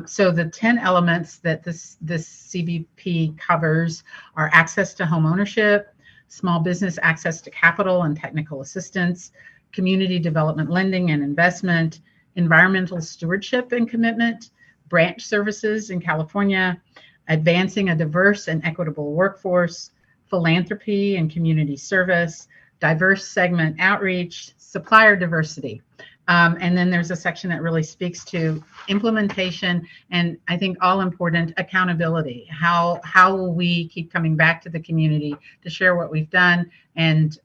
[SPEAKER 4] So the 10 elements that this CBP covers are access to home ownership, small business access to capital and technical assistance, community development lending and investment, environmental stewardship and commitment, branch services in California, advancing a diverse and equitable workforce, philanthropy and community service, diverse segment outreach, supplier diversity. And then there's a section that really speaks to implementation and, I think all important, accountability. How will we keep coming back to the community to share what we've done and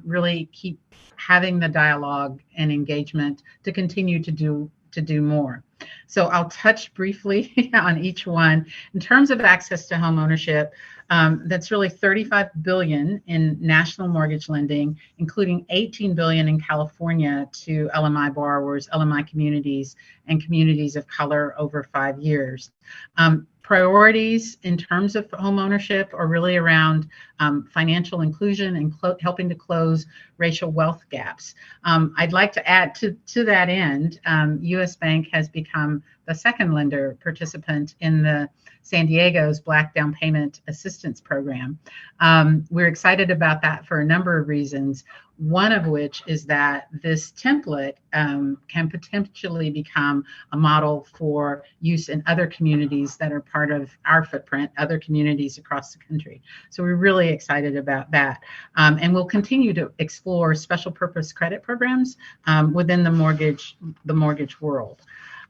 [SPEAKER 4] really keep having the dialogue and engagement to continue to do more. So I'll touch briefly on each one. In terms of access to home ownership, that's really $35 billion in national mortgage lending, including $18 billion in California to LMI borrowers, LMI communities, and communities of color over 5 years. Priorities in terms of home ownership are really around financial inclusion and helping to close racial wealth gaps. I'd like to add to that end, U.S. Bank has become the second lender participant in the San Diego's Black Down Payment Assistance Program. We're excited about that for a number of reasons, one of which is that this template can potentially become a model for use in other communities that are part of our footprint, other communities across the country. So we're really excited about that. And we'll continue to explore special purpose credit programs within the mortgage world.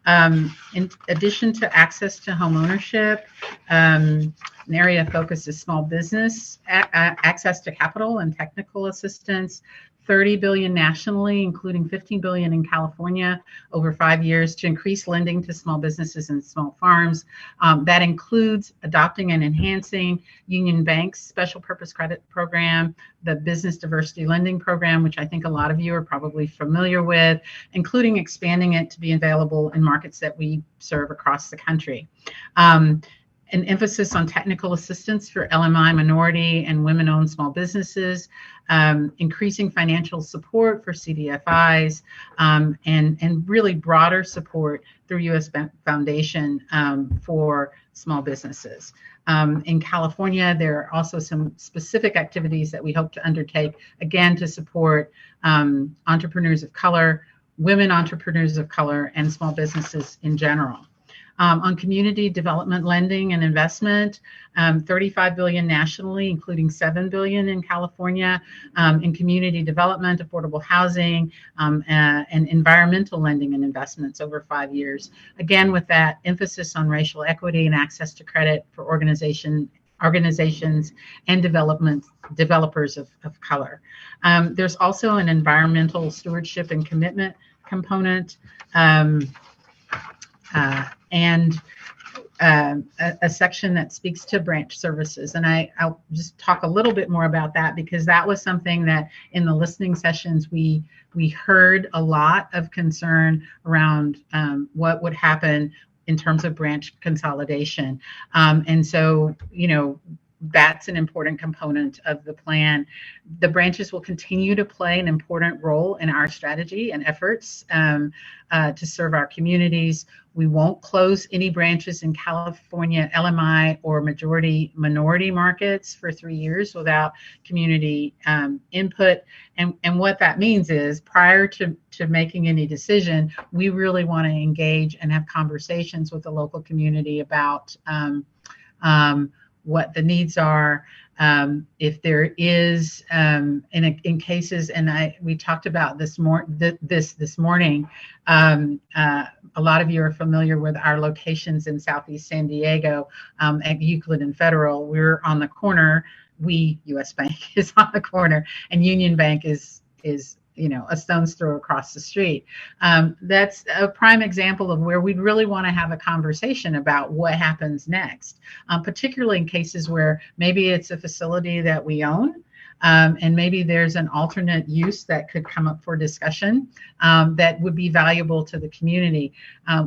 [SPEAKER 4] In addition to access to home ownership, an area of focus is small business, access to capital and technical assistance, $30 billion nationally, including $15 billion in California over 5 years to increase lending to small businesses and small farms. That includes adopting and enhancing Union Bank's special purpose credit program, the Business Diversity Lending Program, which I think a lot of you are probably familiar with, including expanding it to be available in markets that we serve across the country. An emphasis on technical assistance for LMI minority and women-owned small businesses, increasing financial support for CDFIs, and really broader support through U.S. Foundation for small businesses. In California, there are also some specific activities that we hope to undertake, again, to support entrepreneurs of color, women entrepreneurs of color, and small businesses in general. On community development lending and investment, $35 billion nationally, including $7 billion in California, in community development, affordable housing, and environmental lending and investments over 5 years. Again, with that emphasis on racial equity and access to credit for organizations and developers of color. There's also an environmental stewardship and commitment component. And a section that speaks to branch services. And I'll just talk a little bit more about that because that was something that in the listening sessions we heard a lot of concern around what would happen in terms of branch consolidation. And so, that's an important component of the plan. The branches will continue to play an important role in our strategy and efforts to serve our communities. We won't close any branches in California LMI or majority minority markets for 3 years without community input. And what that means is, prior to making any decision, we really want to engage and have conversations with the local community about what the needs are. If there is, in cases, and we talked about this morning, a lot of you are familiar with our locations in Southeast San Diego at Euclid and Federal. We're on the corner. US Bank is on the corner, and Union Bank is a stone's throw across the street. That's a prime example of where we'd really want to have a conversation about what happens next, particularly in cases where maybe it's a facility that we own, and maybe there's an alternate use that could come up for discussion that would be valuable to the community.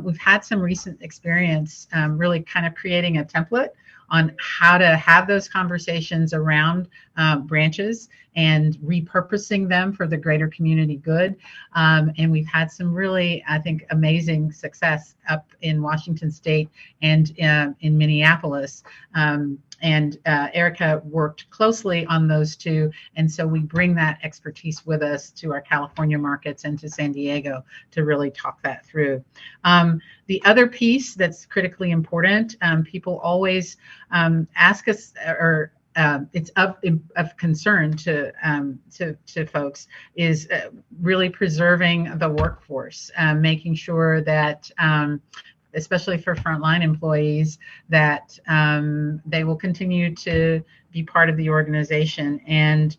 [SPEAKER 4] We've had some recent experience really kind of creating a template on how to have those conversations around branches and repurposing them for the greater community good. And we've had some really, I think, amazing success up in Washington State and in Minneapolis. And Erica worked closely on those two. And so we bring that expertise with us to our California markets and to San Diego to really talk that through. The other piece that's critically important, people always ask us, or it's of concern to folks, is really preserving the workforce, making sure that especially for frontline employees, that they will continue to be part of the organization. And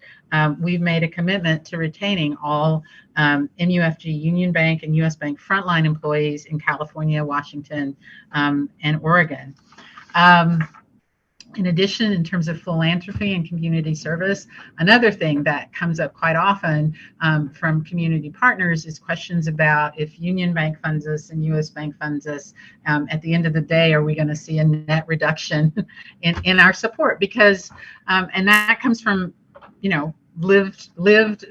[SPEAKER 4] we've made a commitment to retaining all MUFG Union Bank and US Bank frontline employees in California, Washington, and Oregon. In addition, in terms of philanthropy and community service, another thing that comes up quite often from community partners is questions about, if Union Bank funds us and US Bank funds us, at the end of the day, are we going to see a net reduction in our support? Because, and that comes from, lived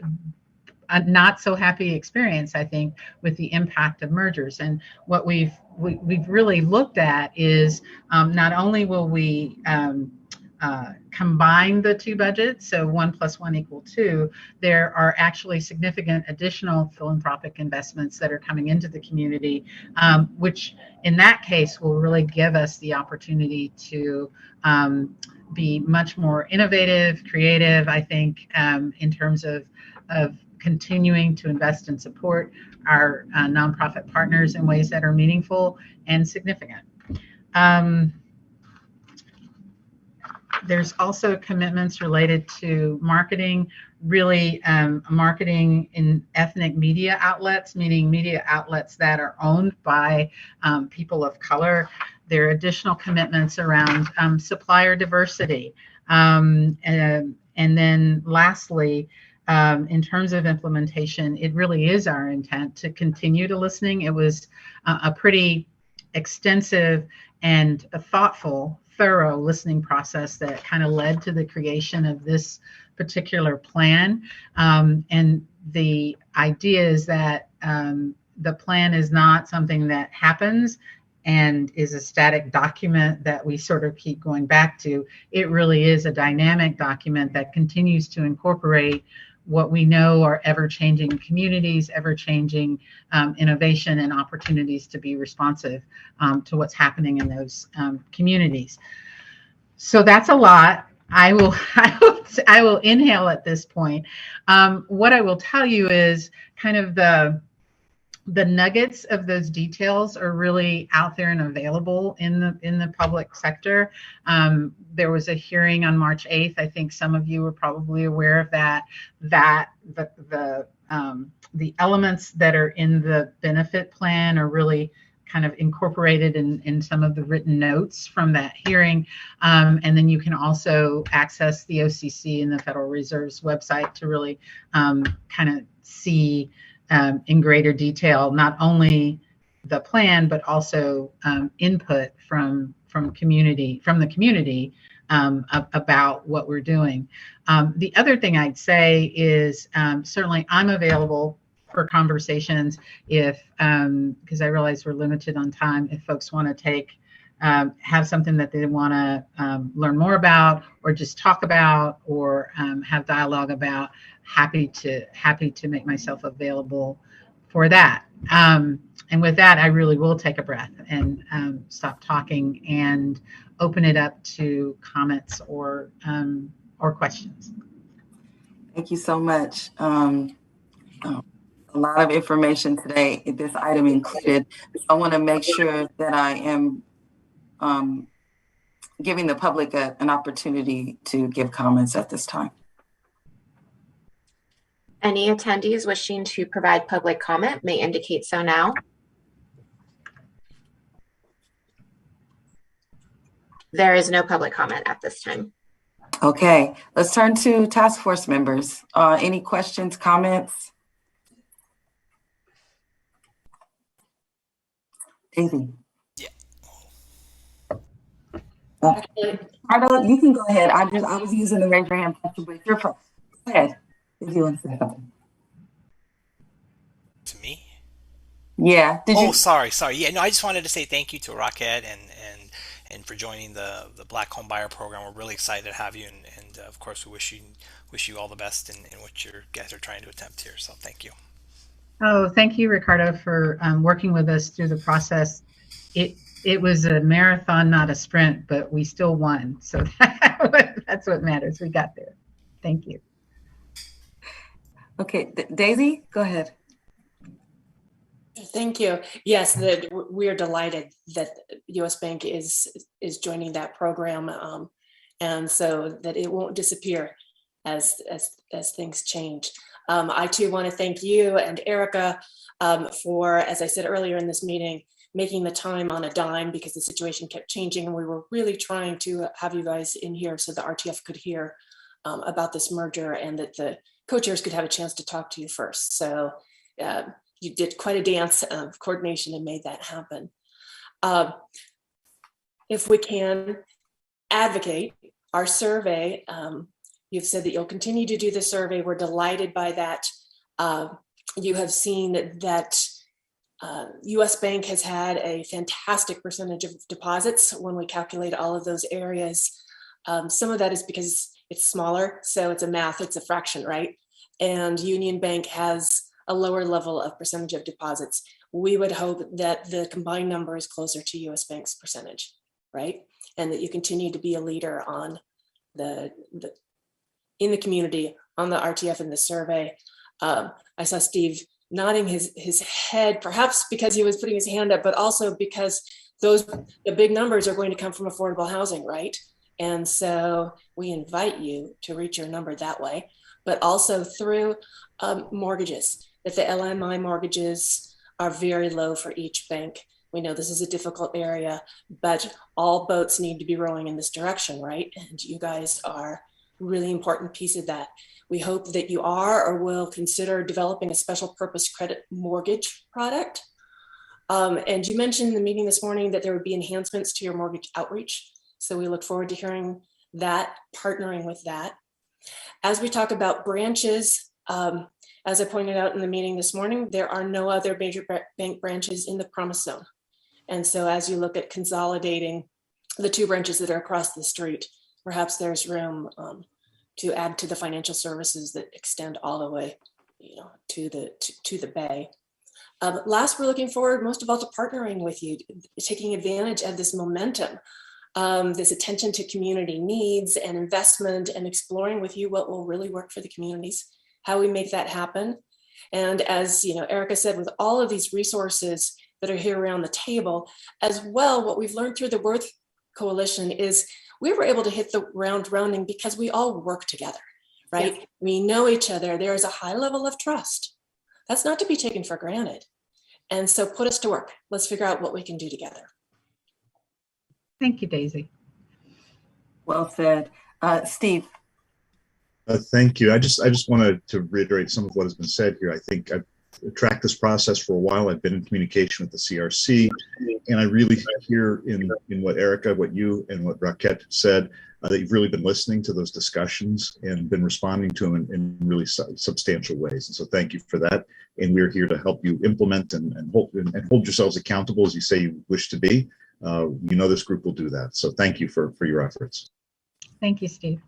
[SPEAKER 4] a not so happy experience, I think, with the impact of mergers. And what we've really looked at is not only will we combine the two budgets, so 1 + 1 = 2, there are actually significant additional philanthropic investments that are coming into the community, which in that case will really give us the opportunity to be much more innovative, creative, I think, in terms of continuing to invest and support our nonprofit partners in ways that are meaningful and significant. There's also commitments related to marketing, really marketing in ethnic media outlets, meaning media outlets that are owned by people of color. There are additional commitments around supplier diversity. And then lastly, in terms of implementation, it really is our intent to continue to listening. It was a pretty extensive and a thoughtful, thorough listening process that kind of led to the creation of this particular plan. And the idea is that the plan is not something that happens and is a static document that we sort of keep going back to. It really is a dynamic document that continues to incorporate what we know are ever-changing communities, ever-changing innovation and opportunities to be responsive to what's happening in those communities. So that's a lot. I will inhale at this point. What I will tell you is kind of the nuggets of those details are really out there and available in the public sector. There was a hearing on March 8th. I think some of you are probably aware of that. The elements that are in the benefit plan are really kind of incorporated in some of the written notes from that hearing. And then you can also access the OCC and the Federal Reserve's website to really kind of see in greater detail, not only the plan, but also input from the community about what we're doing. The other thing I'd say is certainly I'm available for conversations if, because I realize we're limited on time, if folks want to have something that they want to learn more about, or just talk about, or have dialogue about, happy to make myself available for that. And with that, I really will take a breath and stop talking and open it up to comments or questions.
[SPEAKER 1] Thank you so much. A lot of information today, this item included. I want to make sure that I am giving the public an opportunity to give comments at this time.
[SPEAKER 13] Any attendees wishing to provide public comment may indicate so now. There is no public comment at this time.
[SPEAKER 1] Okay, let's turn to task force members. Any questions, comments? Daisy.
[SPEAKER 8] Yeah.
[SPEAKER 1] Carla, you can go ahead. I was using the raise your hand function, but you're go ahead if you want to say something.
[SPEAKER 8] To me?
[SPEAKER 1] Yeah.
[SPEAKER 8] Sorry. Yeah, no, I just wanted to say thank you to Rocket and for joining the Black Home Buyer Program. We're really excited to have you, and of course we wish you all the best in what you guys are trying to attempt here. So thank you.
[SPEAKER 4] Oh, thank you, Ricardo, for working with us through the process. It was a marathon, not a sprint, but we still won. So that's what matters. We got there. Thank you.
[SPEAKER 1] Okay, Daisy, go ahead.
[SPEAKER 2] Thank you. Yes, we are delighted that U.S. Bank is joining that program, and so that it won't disappear as things change. I too want to thank you and Erica for, as I said earlier in this meeting, making the time on a dime because the situation kept changing, and we were really trying to have you guys in here so the RTF could hear about this merger and that the co-chairs could have a chance to talk to you first. So you did quite a dance of coordination and made that happen. If we can advocate our survey, you've said that you'll continue to do the survey. We're delighted by that. You have seen that U.S. Bank has had a fantastic percentage of deposits when we calculate all of those areas. Some of that is because it's smaller, so it's a fraction, right? And Union Bank has a lower level of percentage of deposits. We would hope that the combined number is closer to U.S. Bank's percentage, right? And that you continue to be a leader on in the community, on the RTF and the survey. I saw Steve nodding his head, perhaps because he was putting his hand up, but also because the big numbers are going to come from affordable housing, right? And so we invite you to reach your number that way, but also through mortgages, that the LMI mortgages are very low for each bank. We know this is a difficult area, but all boats need to be rowing in this direction, right? And you guys are a really important piece of that. We hope that you are or will consider developing a special purpose credit mortgage product. And you mentioned in the meeting this morning that there would be enhancements to your mortgage outreach. So we look forward to hearing that, partnering with that. As we talk about branches, as I pointed out in the meeting this morning, there are no other major bank branches in the Promise Zone. And so as you look at consolidating the two branches that are across the street, perhaps there's room to add to the financial services that extend all the way, to the Bay. Last, we're looking forward most of all to partnering with you, taking advantage of this momentum, this attention to community needs and investment, and exploring with you what will really work for the communities, how we make that happen. And as Erica said, with all of these resources that are here around the table, as well, what we've learned through the Worth Coalition is we were able to hit the ground running because we all work together, right? Yes. We know each other. There is a high level of trust. That's not to be taken for granted. And so put us to work. Let's figure out what we can do together.
[SPEAKER 4] Thank you, Daisy.
[SPEAKER 1] Well said. Steve.
[SPEAKER 10] Thank you. I just wanted to reiterate some of what has been said here. I think tracked this process for a while. I've been in communication with the CRC, and I really hear in what Erica, what you, and what Raquel said, that you've really been listening to those discussions and been responding to them in really substantial ways. And so thank you for that. And we're here to help you implement and hold yourselves accountable as you say you wish to be. This group will do that. So thank you for your efforts.
[SPEAKER 4] Thank you, Steve.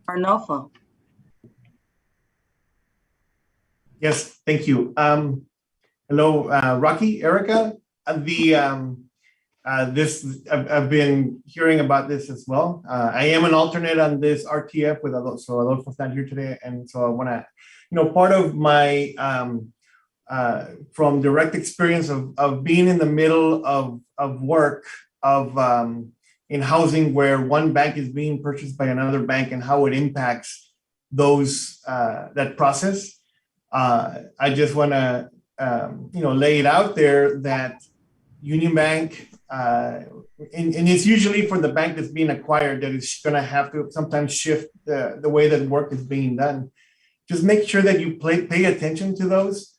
[SPEAKER 1] Arnolfo.
[SPEAKER 12] Yes, thank you. Hello, Rocky, Erica. I've been hearing about this as well. I am an alternate on this RTF with Adolfo, so Adolfo's not here today, and so I want to, part of my from direct experience of being in the middle of work in housing where one bank is being purchased by another bank and how it impacts that process. I just want to lay it out there that Union Bank, and it's usually for the bank that's being acquired that is going to have to sometimes shift the way that work is being done. Just make sure that you pay attention to those.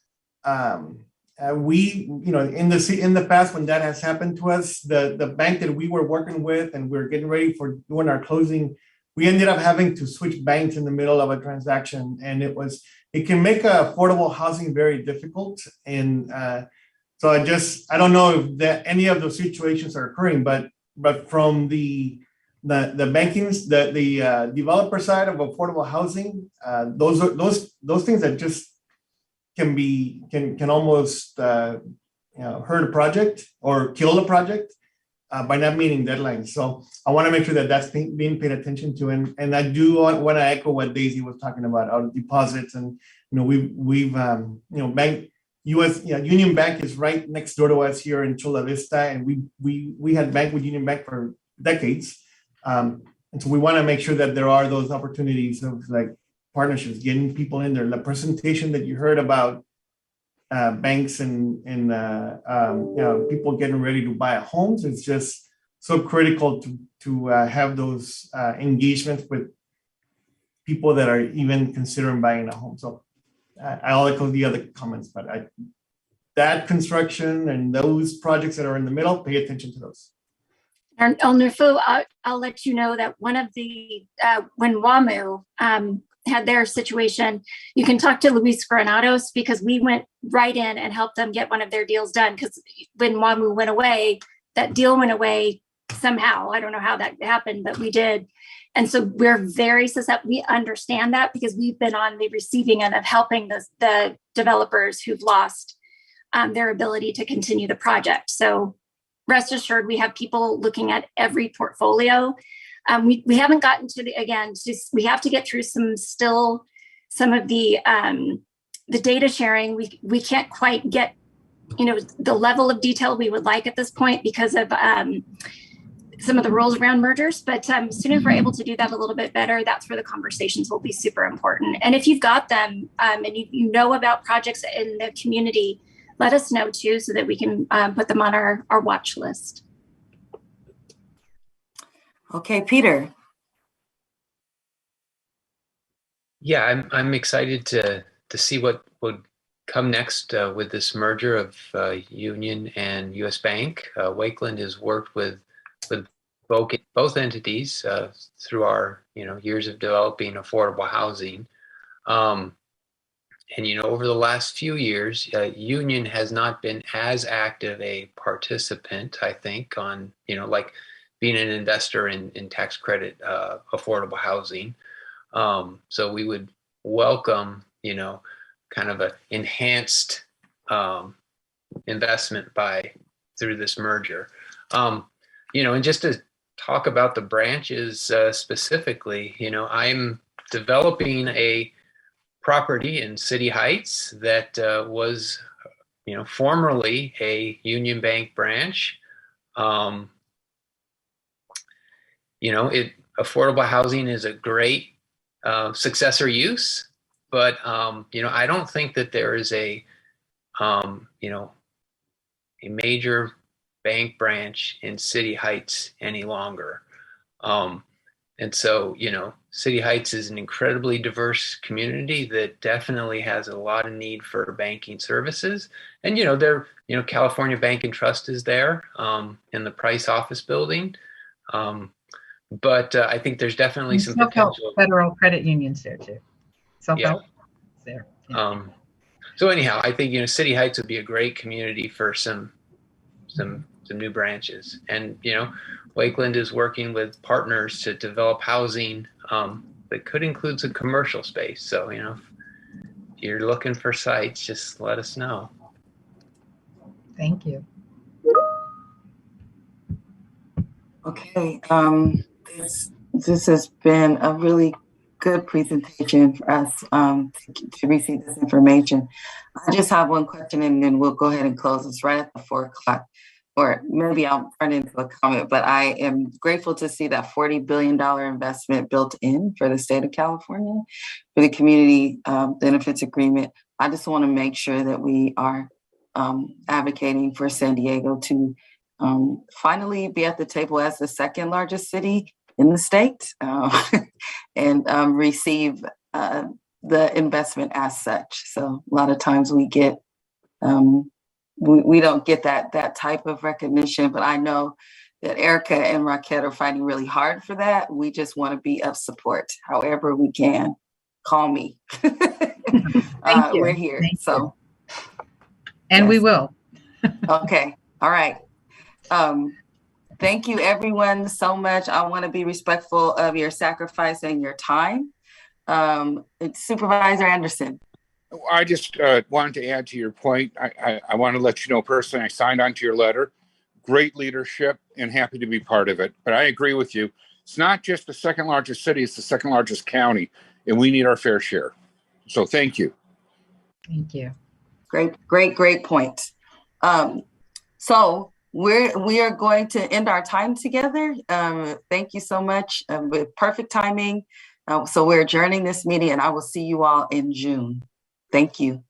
[SPEAKER 12] We, in the past when that has happened to us, the bank that we were working with and we're getting ready for doing our closing, we ended up having to switch banks in the middle of a transaction, and it can make affordable housing very difficult. And so I don't know if any of those situations are occurring, but from the bankings, the developer side of affordable housing, those things that just can almost hurt a project or kill a project by not meeting deadlines. So I want to make sure that that's being paid attention to, and I do want to echo what Daisy was talking about, our deposits, and we've bank. Union Bank is right next door to us here in Chula Vista, and we had banked with Union Bank for decades, and so we want to make sure that there are those opportunities of like partnerships, getting people in there. The presentation that you heard about banks and people getting ready to buy homes is just so critical to have those engagements with people that are even considering buying a home. So I'll echo the other comments, but that construction and those projects that are in the middle, pay attention to those.
[SPEAKER 20] And Arnulfo, I'll let you know that one of the, when WAMU had their situation, you can talk to Luis Granados, because we went right in and helped them get one of their deals done. Because when WAMU went away, that deal went away somehow. I don't know how that happened, but we did. And so we're very susceptible. We understand that because we've been on the receiving end of helping the developers who've lost their ability to continue the project. So rest assured, we have people looking at every portfolio. We haven't gotten to we have to get through some of the data sharing. We can't quite get, the level of detail we would like at this point because of some of the rules around mergers, but as soon as we're able to do that a little bit better, that's where the conversations will be super important. And if you've got them and you know about projects in the community, let us know too, so that we can put them on our watch list.
[SPEAKER 1] Okay, Peter.
[SPEAKER 9] Yeah, I'm excited to see what would come next with this merger of Union and U.S. Bank. Wakeland has worked with both entities through our years of developing affordable housing, and over the last few years, Union has not been as active a participant, I think, on like being an investor in tax credit affordable housing. So we would welcome kind of a enhanced investment through this merger. And just to talk about the branches specifically, I'm developing a property in City Heights that was, formerly a Union Bank branch. Affordable housing is a great successor use, but I don't think that there is a major bank branch in City Heights any longer. And so, City Heights is an incredibly diverse community that definitely has a lot of need for banking services. And, California Bank and Trust is there in the Price office building. But I think there's definitely some potential.
[SPEAKER 4] Federal credit unions there too. Self-help there. Yeah.
[SPEAKER 9] So anyhow, I think, City Heights would be a great community for some new branches. And, Wakeland is working with partners to develop housing that could include some commercial space. So, if you're looking for sites, just let us know.
[SPEAKER 4] Thank you.
[SPEAKER 1] Okay. This has been a really good presentation for us to receive this information. I just have one question and then we'll go ahead and close. It's right at the 4 o'clock. Or maybe I'll turn into a comment, but I am grateful to see that $40 billion investment built in for the state of California for the community benefits agreement. I just want to make sure that we are advocating for San Diego to finally be at the table as the second largest city in the state and receive the investment as such. So a lot of times we get we don't get that type of recognition, but I know that Erica and Raquel are fighting really hard for that. We just want to be of support, however we can. Call me. We're here. So,
[SPEAKER 4] and we will.
[SPEAKER 1] Okay. All right. Thank you, everyone, so much. I want to be respectful of your sacrifice and your time. Supervisor Anderson.
[SPEAKER 14] I just wanted to add to your point. I want to let you know personally, I signed on to your letter. Great leadership and happy to be part of it. But I agree with you. It's not just the second largest city, it's the second largest county, and we need our fair share. So thank you.
[SPEAKER 4] Thank you.
[SPEAKER 1] Great point. So we are going to end our time together. Thank you so much with perfect timing. So we're adjourning this meeting and I will see you all in June. Thank you.